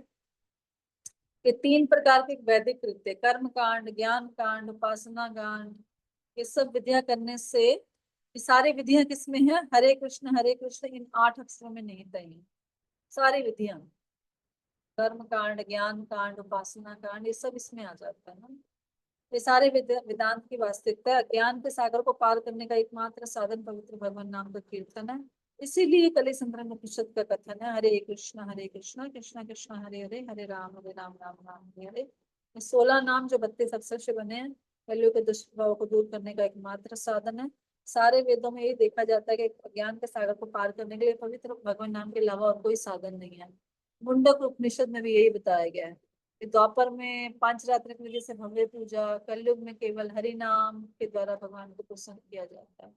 Speaker 4: कि 3 प्रकार के वैदिक कृत्य, कर्म कांड, ज्ञान कांड, उपासना कांड, ये सब विद्या करने से, ये सारी विधियां किसमें है, हरे कृष्ण इन 8 अक्षरों में निहित है। सारी विधियां, कर्म कांड, ज्ञान कांड, उपासना कांड, ये सब इसमें आ जाता है ना। ये सारे वेदांत की वास्तविकता है। ज्ञान के सागर को पार करने का एकमात्र साधन पवित्र भगवान नाम का कीर्तन है। इसीलिए कलिसंतरण उपनिषद का कथन है, हरे कृष्ण कृष्ण कृष्ण हरे हरे, हरे राम राम राम हरे हरे। 16 नाम जो 32 अक्षर से बने हैं, कलियुग के दुष्प्रभाव को दूर करने का एकमात्र साधन है। सारे वेदों में ये देखा जाता है कि ज्ञान के सागर को पार करने के लिए पवित्र भगवान नाम के अलावा और कोई साधन नहीं है। मुंडक उपनिषद में भी यही बताया गया है कि द्वापर में पांचरात्रिक विधि से भव्य पूजा, कलयुग में केवल हरि नाम के द्वारा भगवान को प्रसन्न किया जाता है।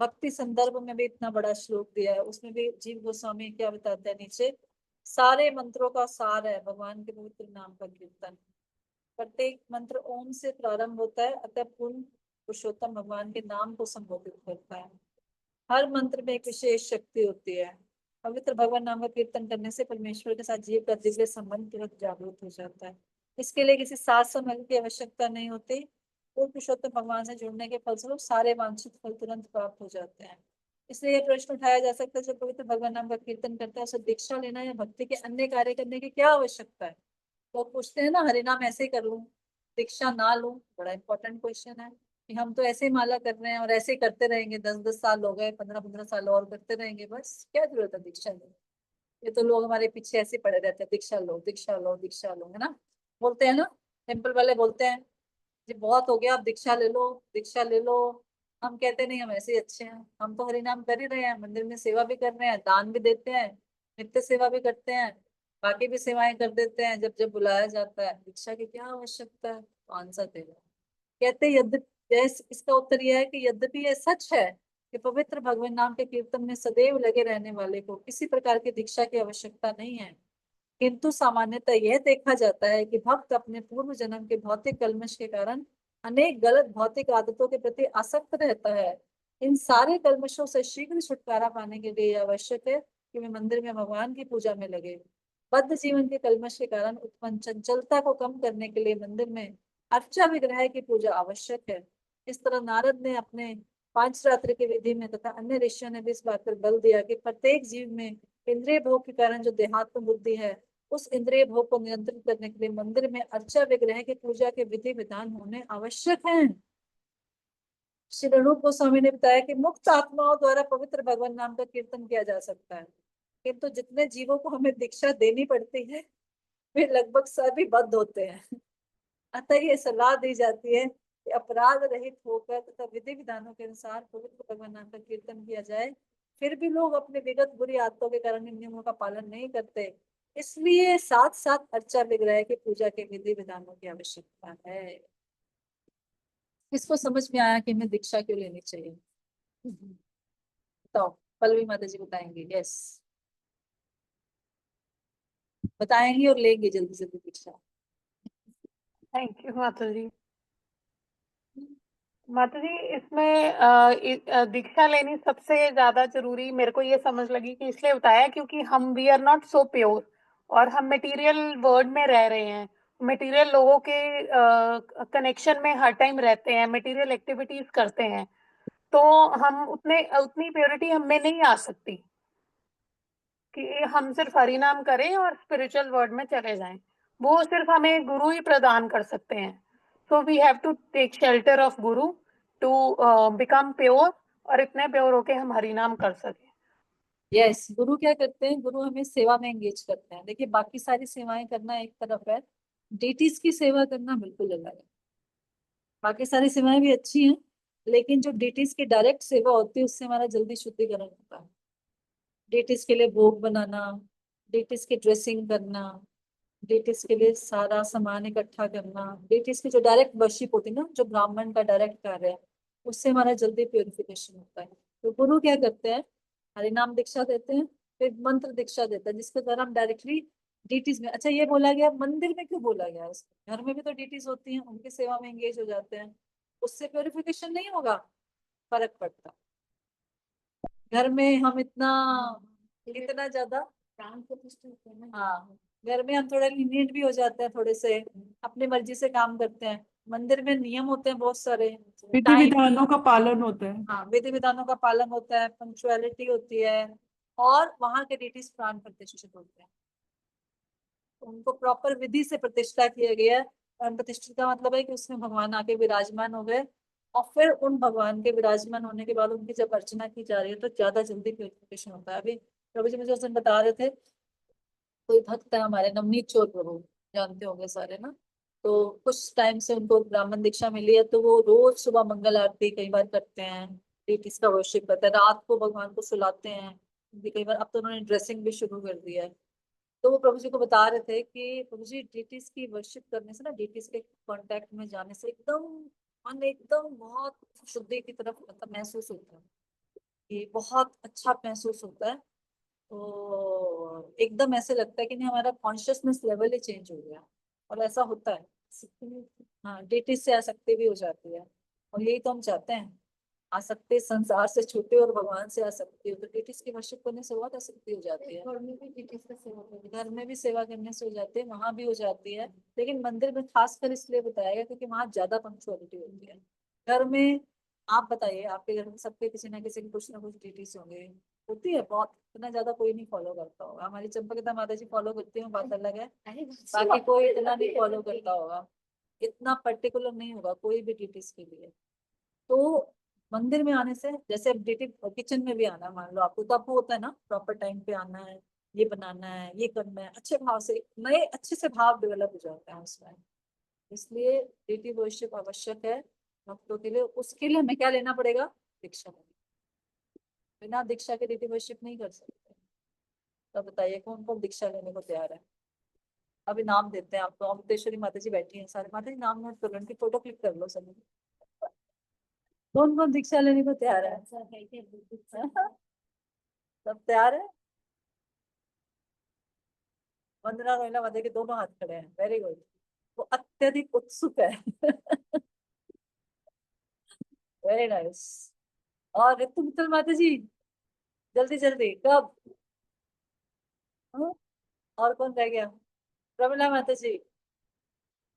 Speaker 4: भक्ति संदर्भ में भी इतना बड़ा श्लोक दिया है, उसमें भी जीव गोस्वामी क्या बताते हैं नीचे, सारे मंत्रों का सार है भगवान के पवित्र नाम का कीर्तन। प्रत्येक मंत्र ओम से प्रारंभ होता है, अतः पूर्ण पुरुषोत्तम भगवान के नाम को संबोधित करता है। हर मंत्र में एक विशेष शक्ति होती है। पवित्र भगवान नाम का कीर्तन करने से परमेश्वर के साथ जीव का दिव्य संबंध तुरंत जागृत हो जाता है। इसके लिए किसी साथ संबंध की आवश्यकता नहीं होती, पूर्ण पुरुषोत्तम भगवान से जुड़ने के फलस्वरूप सारे वांछित फल तुरंत प्राप्त हो जाते हैं। इसलिए यह प्रश्न उठाया जा सकता है, जो पवित्र भगवान नाम का कीर्तन करता है उसे दीक्षा लेना या भक्ति के अन्य कार्य करने की क्या आवश्यकता है। लोग पूछते हैं ना, हरि नाम ऐसे कर लूं, दीक्षा ना लूं, बड़ा इंपॉर्टेंट क्वेश्चन है कि हम तो ऐसे ही माला कर रहे हैं और ऐसे ही करते रहेंगे, 10-10 साल हो गए, 15-15 साल और करते रहेंगे, बस क्या जरूरत है दीक्षा लेने। ये तो लोग हमारे पीछे ऐसे पड़े रहते हैं, दीक्षा लो दीक्षा लो दीक्षा लो, है ना, बोलते हैं ना, टेम्पल वाले बोलते हैं जी बहुत हो गया, आप दीक्षा ले लो दीक्षा ले लो। हम कहते नहीं, हम ऐसे ही अच्छे हैं, हम तो हरि नाम कर ही रहे हैं, मंदिर में सेवा भी कर रहे हैं, दान भी देते हैं, नित्य सेवा भी करते हैं, बाकी भी सेवाएं कर देते हैं, जब जब बुलाया जाता है, दीक्षा की क्या आवश्यकता है। तो आंसर दे रहे हैं, कहते यद्यपि, इसका उत्तर यह है कि यद्यपि यह सच है कि पवित्र भगवान नाम के कीर्तन में सदैव लगे रहने वाले को किसी प्रकार की दीक्षा की आवश्यकता नहीं है, किंतु सामान्यतः यह देखा जाता है कि भक्त अपने पूर्व जन्म के भौतिक कल्मश के कारण अनेक गलत भौतिक आदतों के प्रति आसक्त रहता है। इन सारे कल्मशों से शीघ्र छुटकारा पाने के लिए आवश्यक है कि वे मंदिर में भगवान की पूजा में लगे। बद्ध जीवन के कल्मश के कारण उत्पन्न चंचलता को कम करने के लिए मंदिर में अर्चा विग्रह की पूजा आवश्यक है। इस तरह नारद ने अपने पांचरात्र की विधि में तथा अन्य ऋषियों ने भी इस बात पर बल दिया कि प्रत्येक जीव में इंद्रिय भोग के कारण जो देहात्म बुद्धि है, उस इंद्रिय भोग को नियंत्रित करने के लिए मंदिर में अर्चा विग्रह की पूजा के विधि विधान होने आवश्यक हैं। श्री रणूप गोस्वामी ने बताया कि मुक्त आत्माओं द्वारा पवित्र भगवान नाम का कीर्तन किया जा सकता है, किंतु जितने जीवों को हमें दीक्षा देनी पड़ती है वे लगभग सभी बद्ध होते हैं। अतः ये सलाह दी जाती है कि अपराध रहित होकर तथा विधि विधानों के अनुसार पवित्र भगवान नाम का कीर्तन किया जाए। फिर भी लोग अपने विगत बुरी आदतों के कारण इन नियमों का पालन नहीं करते, इसलिए साथ साथ अर्चा विग्रह की पूजा के विधि विधानों की आवश्यकता है। इसको समझ में आया कि हमें दीक्षा क्यों लेनी चाहिए? तो पल्लवी माता जी बताएंगे। यस, बताएंगी और लेंगे जल्दी जल्दी दीक्षा।
Speaker 6: थैंक यू माता जी। माता जी, इसमें दीक्षा लेनी सबसे ज्यादा जरूरी मेरे को ये समझ लगी कि इसलिए बताया क्योंकि हम we are not so pure और हम मटेरियल वर्ल्ड में रह रहे हैं, मटेरियल लोगों के कनेक्शन में हर टाइम रहते हैं, मटेरियल एक्टिविटीज करते हैं, तो हम उतनी प्योरिटी हमें नहीं आ सकती कि हम सिर्फ हरि नाम करें और स्पिरिचुअल वर्ल्ड में चले जाएं। वो सिर्फ हमें गुरु ही प्रदान कर सकते हैं। So we have to take shelter of guru to become pure, और इतने प्योर होके हम हरि नाम कर सकें।
Speaker 4: यस, गुरु क्या करते हैं? गुरु हमें सेवा में एंगेज करते हैं। देखिए, बाकी सारी सेवाएं करना एक तरफ है, डेटीज की सेवा करना बिल्कुल अलग है। बाकी सारी सेवाएं भी अच्छी हैं, लेकिन जो डेटीज की डायरेक्ट सेवा होती है उससे हमारा जल्दी शुद्धिकरण होता है। डेटीज के लिए भोग बनाना, डेटीज की ड्रेसिंग करना, डेटीज के लिए सारा सामान इकट्ठा करना, डेटीज की जो डायरेक्ट वर्शिप होती है ना, जो ब्राह्मण का डायरेक्ट कार्य है, उससे हमारा जल्दी प्योरिफिकेशन होता है। तो गुरु क्या करते हैं? हरि नाम दीक्षा देते हैं, फिर मंत्र दीक्षा देते हैं, जिसके द्वारा हम डायरेक्टली डीटीज में। अच्छा, ये बोला गया मंदिर में, क्यों बोला गया इसको? घर में भी तो डीटीज होती हैं, उनकी सेवा में एंगेज हो जाते हैं, उससे प्योरिफिकेशन नहीं होगा? फर्क पड़ता। घर में हम इतना ज्यादा प्राण प्रतिष्ठा होते हैं ना। हाँ, घर में हम थोड़ा लीनियंट भी हो जाते हैं, थोड़े से अपनी मर्जी से काम करते हैं। मंदिर में नियम होते हैं बहुत सारे,
Speaker 12: विधि
Speaker 4: टाइम,
Speaker 12: विधानों का पालन होता है।
Speaker 4: हाँ, विधि विधानों का पालन होता है, पंक्चुअलिटी होती है, और वहां के डेटीज प्राण प्रतिष्ठित होते हैं। तो उनको प्रॉपर विधि से प्रतिष्ठा किया गया है। प्राण प्रतिष्ठित का मतलब है कि उसमें भगवान आके विराजमान हो गए, और फिर उन भगवान के विराजमान होने के बाद उनकी जब अर्चना की जा रही है तो ज्यादा जल्दी प्यूरिफिकेशन होता है। अभी प्रभु जी मुझे उस दिन बता रहे थे, कोई भक्त है हमारे, नवनीत चोर प्रभु, जानते होंगे सारे ना। तो कुछ टाइम से उनको ब्राह्मण दीक्षा मिली है, तो वो रोज सुबह मंगल आरती कई बार करते हैं, डेटीज का वर्शिप करते हैं, रात को भगवान को सुलाते हैं कई बार। अब तो उन्होंने ड्रेसिंग भी शुरू कर दिया है। तो वो प्रभु जी को बता रहे थे कि प्रभु जी, डेटीज की वर्शिप करने से ना, डेटीज के कांटेक्ट में जाने से एकदम मन एकदम बहुत शुद्धि की तरफ मतलब महसूस होता है, कि बहुत अच्छा महसूस होता है। तो एकदम ऐसे लगता है कि नहीं, हमारा कॉन्शियसनेस लेवल ही चेंज हो गया, और ऐसा होता है। हाँ, डेटीज से आसक्ति भी हो जाती है, और यही तो हम चाहते हैं, आसक्ति संसार से छूटे और भगवान से आसक्ति हो। तो डेटीज की वर्शिप करने से बहुत आसक्ति हो जाती है। घर में भी डेटीज का सेवा करने, घर में भी सेवा करने से हो जाती है, वहां भी हो जाती है, लेकिन मंदिर में खासकर इसलिए बताया गया क्योंकि वहां ज्यादा पंक्चुअलिटी होती है। घर में आप बताइए, आपके घर में सबके किसी ना किसी की कुछ ना कुछ डेटीज होंगे, होती है बहुत, इतना ज्यादा कोई नहीं फॉलो करता होगा। हमारी चंपकता माता जी फॉलो करती हैं, बात अलग है, बाकी कोई इतना नहीं फॉलो करता होगा, इतना पर्टिकुलर नहीं होगा कोई भी डेटीज के लिए। तो मंदिर में आने से, जैसे डेटिव किचन में भी आना, मान लो आपको, तो आपको होता है ना प्रॉपर टाइम पे आना है, ये बनाना है, ये करना है, अच्छे भाव से, नए अच्छे से भाव डेवलप हो जाता है उसमें। इसलिए डेटिव वर्शिप आवश्यक है भक्तों के लिए। उसके लिए हमें क्या लेना पड़ेगा? दीक्षा लेनी। बिना दीक्षा के डेटिव वर्शिप नहीं कर सकते। तो बताइए कौन कौन दीक्षा लेने को तैयार है? अभी नाम देते हैं आपको। अमृतेश्वरी माता जी बैठी हैं, सारे माता जी नाम नोट कर लो, उनकी फोटो क्लिक कर लो सभी। कौन कौन दीक्षा लेने को तैयार है? सब तैयार है? वंदना रोहिला माता के दोनों हाथ खड़े हैं, वेरी गुड। वो अत्यधिक उत्सुक है। Very nice. और रितु मित्तल माता जी, जल्दी जल्दी कब? हाँ? और कौन रह गया? प्रमिला माता जी,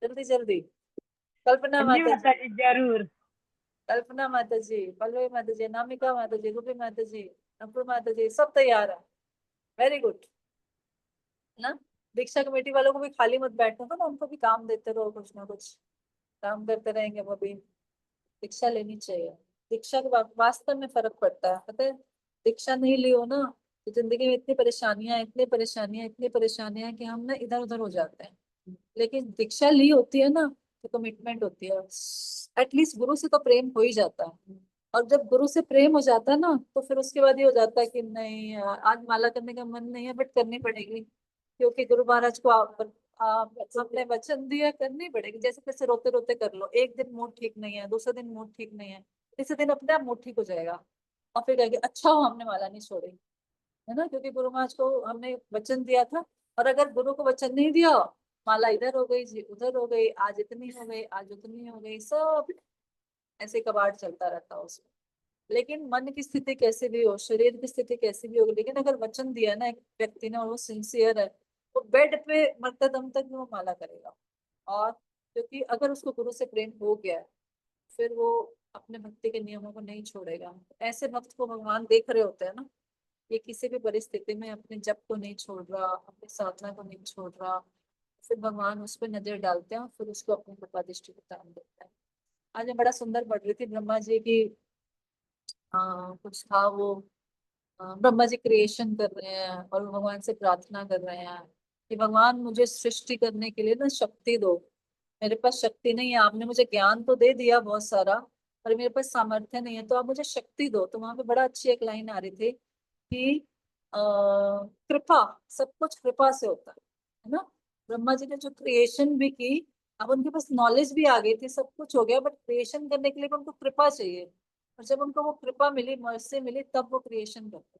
Speaker 4: जल्दी जल्दी। कल्पना
Speaker 10: हाँ जी
Speaker 4: माता जी,
Speaker 10: माता जी, जरूर।
Speaker 4: कल्पना माता जी, पल्लवी माता जी, नामिका माता जी, रूबी माता जी, अंकुर माता जी, सब तैयार है। वेरी गुड ना। दीक्षा कमेटी वालों को भी खाली मत बैठने दो ना, उनको भी काम देते रहो, कुछ ना कुछ काम करते रहेंगे वो भी। दीक्षा लेनी चाहिए। दीक्षा के वास्तव में फर्क पड़ता है, पता है। दीक्षा नहीं ली हो ना तो जिंदगी में इतनी परेशानियां, इतनी परेशानियां, इतनी परेशानियां कि हम ना इधर उधर हो जाते हैं। लेकिन दीक्षा ली होती है ना तो कमिटमेंट होती है, एटलीस्ट गुरु से तो प्रेम हो ही जाता है। और जब गुरु से प्रेम हो जाता है ना तो फिर उसके बाद ये हो जाता है कि नहीं यार, आज माला करने का मन नहीं है बट करनी पड़ेगी, क्योंकि गुरु महाराज को हमने वचन दिया, करनी पड़ेगी। जैसे तैसे रोते रोते कर लो, एक दिन मूड ठीक नहीं है, दूसरे दिन मूड ठीक नहीं है, तीसरे दिन अपने आप मूड ठीक हो जाएगा। और फिर कहेंगे अच्छा हो हमने माला नहीं छोड़ी, है ना, क्योंकि गुरु महाराज को हमने वचन दिया था। और अगर गुरु को वचन नहीं दिया, माला इधर हो गई जी उधर हो गई, आज इतनी हो गई आज उतनी हो गई, सब ऐसे कबाड़ चलता रहता है उसमें। लेकिन मन की स्थिति कैसी भी हो, शरीर की स्थिति कैसी भी हो, लेकिन अगर वचन दिया ना एक व्यक्ति ने और वो सिंसियर है, वो बेड पे मरते दम तक भी वो माला करेगा। और क्योंकि अगर उसको गुरु से प्रेम हो गया है फिर वो अपने भक्ति के नियमों को नहीं छोड़ेगा। ऐसे भक्त को भगवान देख रहे होते हैं ना, ये किसी भी परिस्थिति में अपने जप को नहीं छोड़ रहा, अपनी साधना को नहीं छोड़ रहा, फिर भगवान उस पर नजर डालते हैं और फिर उसको अपनी कृपा दृष्टि को दान देता है। आज मैं बड़ा सुंदर पढ़ रही थी ब्रह्मा जी की, कुछ था वो, ब्रह्मा जी क्रिएशन कर रहे हैं और भगवान से प्रार्थना कर रहे हैं कि भगवान मुझे सृष्टि करने के लिए ना शक्ति दो। मेरे पास शक्ति नहीं है, आपने मुझे ज्ञान तो दे दिया बहुत सारा पर मेरे पास सामर्थ्य नहीं है, तो आप मुझे शक्ति दो। तो वहां पे बड़ा अच्छी एक लाइन आ रही थी कि कृपा, सब कुछ कृपा से होता है ना। ब्रह्मा जी ने जो क्रिएशन भी की, अब उनके पास नॉलेज भी आ गई थी, सब कुछ हो गया, बट क्रिएशन करने के लिए भी उनको कृपा चाहिए। और जब उनको वो कृपा मिली, मर्सी मिली, तब वो क्रिएशन करते।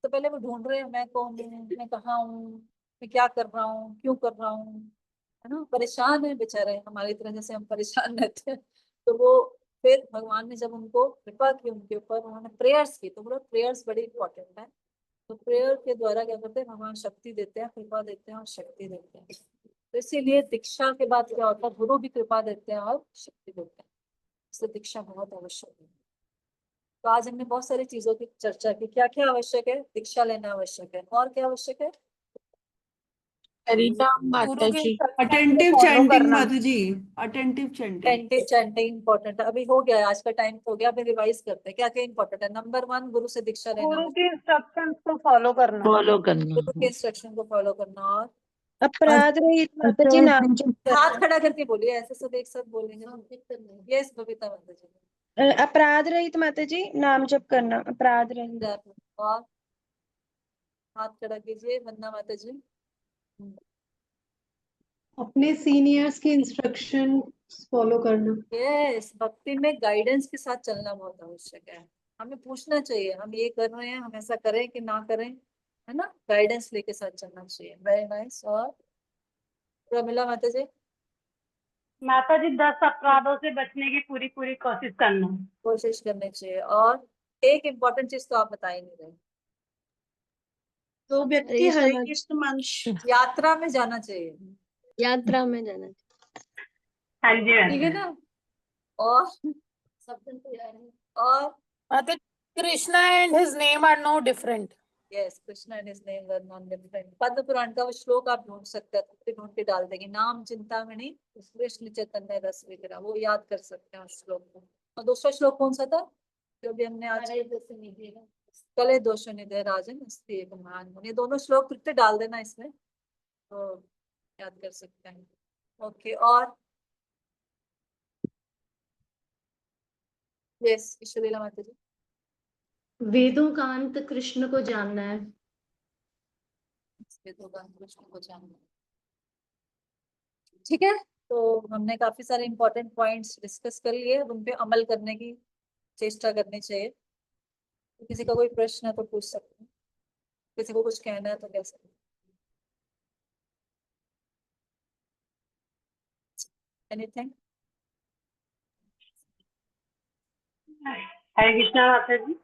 Speaker 4: तो पहले वो ढूंढ रहे हैं मैं कौन हूँ, मैं कहाँ हूँ, मैं क्या कर रहा हूँ, क्यों कर रहा हूँ, है ना। परेशान है बेचारे, हमारी तरह जैसे हम परेशान रहते हैं। तो वो फिर भगवान ने जब उनको कृपा की उनके ऊपर, उन्होंने प्रेयर्स की, तो बोलो प्रेयर्स बड़ी इंपॉर्टेंट है। तो प्रेयर के द्वारा क्या करते हैं, भगवान शक्ति देते हैं, कृपा देते हैं और शक्ति देते हैं। तो इसीलिए दीक्षा के बाद क्या होता है, गुरु भी कृपा देते हैं और शक्ति देते हैं, इसलिए दीक्षा बहुत आवश्यक है। तो आज हमने बहुत सारी चीजों की चर्चा की, क्या क्या आवश्यक है, दीक्षा लेना आवश्यक है, और क्या आवश्यक है,
Speaker 6: हरिनाम माता
Speaker 2: गुरु के
Speaker 6: जी,
Speaker 2: instruction को
Speaker 12: अटेंटिव
Speaker 2: follow
Speaker 12: चैंटिंग
Speaker 2: करना।
Speaker 12: माता जी, attentive chanting.
Speaker 4: Attentive chanting important है। अभी हो गया है, आज का टाइम हो गया, अभी रिवाइज करते हैं क्या क्या इंपॉर्टेंट है। नंबर 1, गुरु से दीक्षा लेना,
Speaker 2: गुरु के इंस्ट्रक्शंस को फॉलो करना।
Speaker 5: फॉलो करना।
Speaker 4: गुरु के इंस्ट्रक्शन को फॉलो करना। और
Speaker 14: अपराध रहित माता जी नाम जप
Speaker 4: हाथ
Speaker 14: करना।
Speaker 4: खड़ा करके बोलिए, ऐसे सब एक साथ बोलेंगे। यस बबीता माता जी।
Speaker 14: अपराध रहित माता जी नाम जप करना, अपराध रहित।
Speaker 4: और हाथ खड़ा कीजिए वंदना माता जी।
Speaker 15: अपने सीनियर्स के इंस्ट्रक्शन फॉलो करना।
Speaker 4: यस, भक्ति में गाइडेंस के साथ चलना बहुत आवश्यक है। हमें पूछना चाहिए हम ये कर रहे हैं, हम ऐसा करें कि ना करें, है ना। गाइडेंस लेके साथ चलना चाहिए। Very nice. और प्रमिला माता जी।
Speaker 6: माता जी 10 अपराधों से बचने की पूरी पूरी कोशिश करना।
Speaker 4: कोशिश करनी चाहिए। और एक इम्पोर्टेंट चीज तो आप बता ही नहीं रहे,
Speaker 15: तो व्यक्ति
Speaker 14: हरे
Speaker 15: हरे
Speaker 14: कृष्ण
Speaker 15: कृष्ण मंत्र
Speaker 4: यात्रा में जाना चाहिए।
Speaker 14: यात्रा में जाना।
Speaker 6: हाँ जी, हाँ
Speaker 4: ठीक है
Speaker 6: जी।
Speaker 4: ना। और सब दिन तैयार है। और
Speaker 2: माता Krishna and his name are no different.
Speaker 4: Yes, Krishna and his name were non different. Padma Purana का वो श्लोक आप ढूंढ सकते हैं, ढूंढ के डाल देंगे, नाम चिंतामणि कृष्ण चैतन्य रस विग्रह, वो याद कर सकते हैं उस श्लोक को। और दूसरा श्लोक कौन सा था जो भी हमने आज, कले दोष निधे राजन अस्ति एक महान गुण। ये दोनों श्लोक फिर से डाल देना इसमें, तो याद कर सकते हैं। ओके। और यस ईश्वरीला माता जी।
Speaker 9: वेदों का अंत कृष्ण को जानना है।
Speaker 4: वेदों का अंत कृष्ण को जानना। ठीक है, तो हमने काफी सारे इंपॉर्टेंट पॉइंट्स डिस्कस कर लिए, अब उन पे अमल करने की चेष्टा करनी चाहिए। तो किसी का कोई प्रश्न है तो पूछ सकते हैं, किसी को कुछ कहना है तो कह सकते हैं। एनीथिंग।
Speaker 6: हरे कृष्णा माता जी।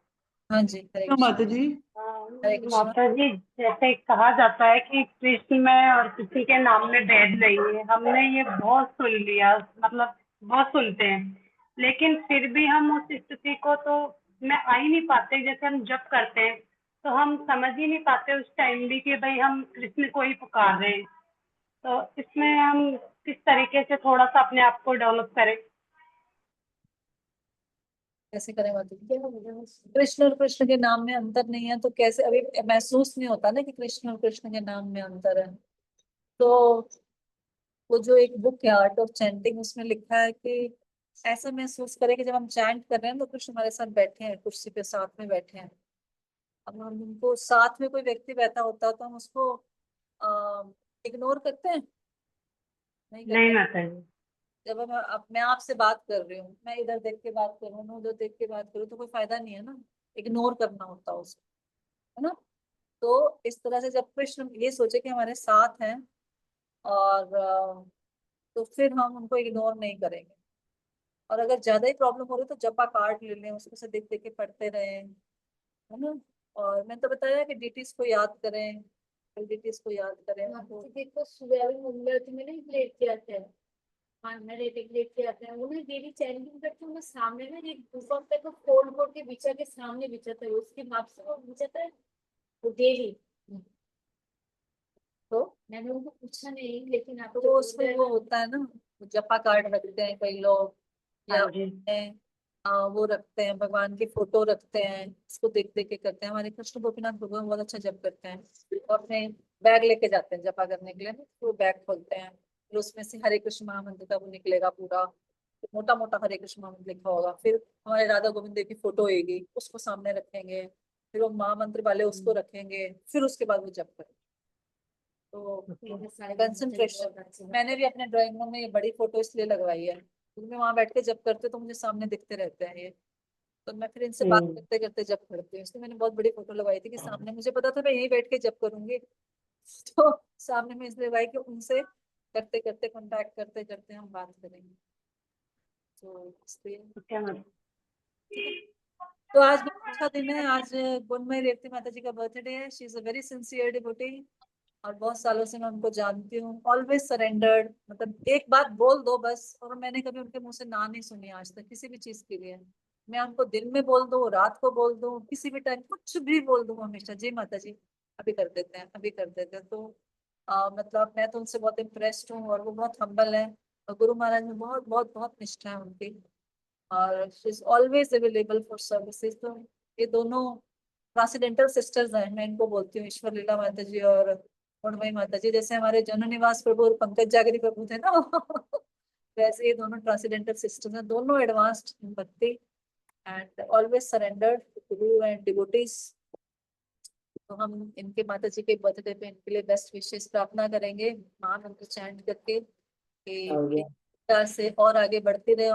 Speaker 4: हाँ जी, हरे
Speaker 12: तो
Speaker 4: कृष्ण।
Speaker 12: माता जी,
Speaker 4: हरे कृष्ण।
Speaker 6: माता जी, जैसे कहा जाता है कि कृष्ण में और किसी के नाम में भेद नहीं है, हमने ये बहुत सुन लिया, मतलब बहुत सुनते हैं,
Speaker 16: लेकिन फिर भी हम उस स्थिति को तो में आ ही नहीं पाते। जैसे हम जप करते हैं तो हम समझ ही नहीं पाते उस टाइम भी कि भाई हम कृष्ण को ही पुकार रहे हैं। तो इसमें हम किस तरीके से थोड़ा सा अपने आप को डेवलप करें?
Speaker 4: कैसे करें बात? कृष्ण और कृष्ण के नाम में अंतर नहीं है तो कैसे, अभी महसूस नहीं होता ना कि कृष्ण और कृष्ण के नाम में अंतर है। तो वो जो एक बुक है आर्ट ऑफ चैंटिंग, उसमें लिखा है कि ऐसा महसूस करें कि जब हम चैंट कर रहे हैं तो कृष्ण हमारे साथ बैठे हैं, कुर्सी पे साथ में बैठे हैं। अब हम उनको, साथ में कोई व्यक्ति बैठा होता है तो हम उसको इग्नोर करते हैं, नहीं
Speaker 16: नहीं
Speaker 4: करते।
Speaker 16: माता जी।
Speaker 4: जब मैं आपसे बात कर रही हूँ, मैं इधर देख के बात कर रही हूँ, मैं उधर देख के बात करूँ, तो कोई फायदा नहीं है ना, इग्नोर करना होता है उसको, है ना। तो इस तरह से जब कृष्ण ये सोचे कि हमारे साथ हैं और तो फिर हम उनको इग्नोर नहीं करेंगे। और अगर ज्यादा ही प्रॉब्लम हो रही है तो जपा कार्ड ले लें, उसको से देख देख के पढ़ते रहें, है ना। और मैं तो बताया कि डीटीज को याद करें, डीटीज को याद करें।
Speaker 9: देखो सुबह भी मोमबत्ती में नहीं लेट के आते हैं, हाँ मैं लेट के आते हैं, उन्हें डेली चैंटिंग करते हैं, सामने ना एक गुफा पे को फोल्ड फोल्ड के बिछा के सामने बिछाता है, उसके बाप से वो बिछाता है वो डेली।
Speaker 4: तो
Speaker 9: मैंने उनको पूछा नहीं, लेकिन आपको
Speaker 4: तो उसमें वो होता है ना, वो जपा कार्ड रखते हैं कई लोग, या
Speaker 16: हाँ जी।
Speaker 4: वो रखते हैं, भगवान की फोटो रखते हैं, इसको देख देख के करते हैं। हमारे कृष्ण गोपीनाथ भगवान बहुत अच्छा जप करते हैं, और अपने बैग लेके जाते हैं जपा करने के लिए ना, तो बैग खोलते हैं, फिर उसमें से हरे कृष्ण महामंत्र का वो निकलेगा पूरा, मोटा मोटा हरे कृष्ण महामंत्र लिखा होगा, फिर हमारे राधा गोविंद देव की फोटो होगी, उसको सामने रखेंगे, फिर वो महामंत्र वाले उसको रखेंगे, फिर उसके बाद वो जप करेंगे। तो कंसंट्रेशन, मैंने भी अपने ड्राइंग रूम में ये बड़ी फोटो इसलिए लगवाई है क्योंकि मैं वहां बैठ के जब करते तो मुझे सामने दिखते रहते हैं ये, तो मैं फिर इनसे बात करते करते जब करती हूँ, इसलिए मैंने बहुत बड़ी फोटो लगाई थी कि सामने, मुझे पता था मैं यहीं बैठ के जब करूंगी, तो सामने में इसलिए लगाई कि उनसे करते करते कॉन्टैक्ट करते करते हम बात करेंगे। तो इसलिए तो आज बहुत अच्छा दिन है, आज गुणमयी रेवती माता जी का बर्थडे है। She is a very sincere devotee, और बहुत सालों से मैं उनको जानती हूँ। ऑलवेज सरेंडर्ड, मतलब एक बात बोल दो बस, और मैंने कभी उनके मुंह से ना नहीं सुनी आज तक किसी भी चीज के लिए। मैं उनको दिन में बोल दूँ, रात को बोल दूँ, किसी भी टाइम कुछ भी बोल दूँ, हमेशा जी माता जी अभी कर देते हैं, अभी कर देते हैं। तो मतलब मैं तो उनसे बहुत इम्प्रेस्ड हूँ, और वो बहुत हम्बल है, और गुरु महाराज में बहुत बहुत बहुत निष्ठा है उनकी, और she is always available for services. तो ये दोनों ट्रांसेंडेंटल सिस्टर्स हैं, मैं इनको बोलती हूँ, ईश्वर लीला माता जी और गुणमयी माता जी। जैसे हमारे जन निवास प्रभु और पंकज जागरी प्रभु थे ना वैसे ये दोनों ट्रांसेंडेंटल सिस्टर्स हैं, दोनों एडवांस्ड इन भक्ति and always surrendered to Guru and devotees. तो हम इनके माता जी के बर्थडे पे इनके लिए बेस्ट विशेष प्रार्थना करेंगे, महामंत्र चैंट करके कि से और आगे बढ़ती रहे,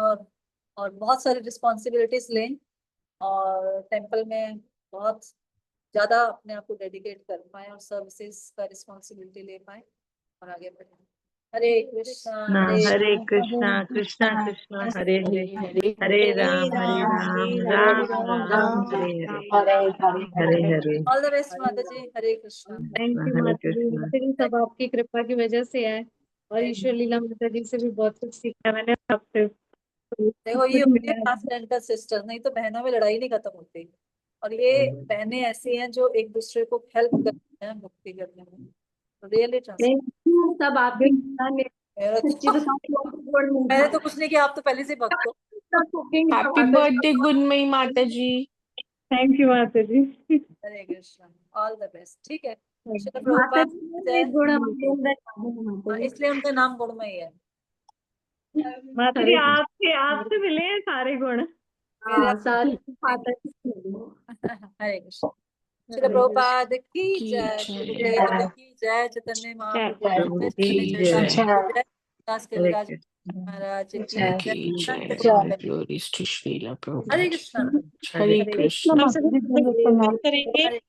Speaker 4: और बहुत सारी रिस्पॉन्सिबिलिटीज लें, और टेम्पल में बहुत ज्यादा अपने आप को डेडिकेट कर पाए, और सर्विसेज का रिस्पॉन्सिबिलिटी ले पाए, और आगे बढ़े। हरे कृष्णा
Speaker 5: हरे कृष्णा कृष्णा कृष्णा हरे हरे, हरे Ram Ram Ram Hare Hare, Hare Hare.
Speaker 4: All the best माता जी, हरे कृष्णा।
Speaker 15: थैंक यू
Speaker 5: हरे
Speaker 15: माता जी,
Speaker 5: कृष्णा।
Speaker 15: माता जी सब आपकी कृपा की वजह से है, और ईश्वर लीला माता जी से भी बहुत कुछ सीखा मैंने आपसे,
Speaker 4: देखो ये होती है ट्रांसजेंडर सिस्टर, नहीं तो बहनों में लड़ाई नहीं खत्म होती, और ये बहनें ऐसी हैं जो एक दूसरे को हेल्प करती हैं भक्ति करने में, रियली ट्रांसजेंडर।
Speaker 15: सब आपके सच्ची
Speaker 4: मैंने तो कुछ नहीं किया, आप तो पहले से भक्त हो।
Speaker 17: हैप्पी बर्थडे गुणमयी माता जी।
Speaker 15: थैंक यू माता जी।
Speaker 4: हरे कृष्णा, ऑल द बेस्ट। ठीक है, श्रील
Speaker 15: माता
Speaker 4: प्रभुपाद
Speaker 15: जी
Speaker 4: इसलिए उनका नाम गुणमयी है।
Speaker 15: माता जी आपसे मिले हैं सारे गुण।
Speaker 4: मेरा
Speaker 15: सारे
Speaker 4: हरे कृष्ण। श्रील प्रभुपाद की जय,
Speaker 17: जय।
Speaker 4: गुरुदेव की जय, चैतन्य महाप्रभु
Speaker 5: प्रभु
Speaker 4: की
Speaker 5: की
Speaker 4: जय,
Speaker 5: जय।
Speaker 4: जय दास के
Speaker 5: हरे
Speaker 4: विराज
Speaker 5: कृष्ण।
Speaker 4: महाराज की
Speaker 17: की
Speaker 4: जय,
Speaker 17: जय।
Speaker 4: संत
Speaker 17: All glories to Srila
Speaker 4: Hare
Speaker 17: Prabhupada.
Speaker 4: Krishna.
Speaker 17: हरे कृष्ण।
Speaker 1: हम सभी करेंगे।
Speaker 4: हरे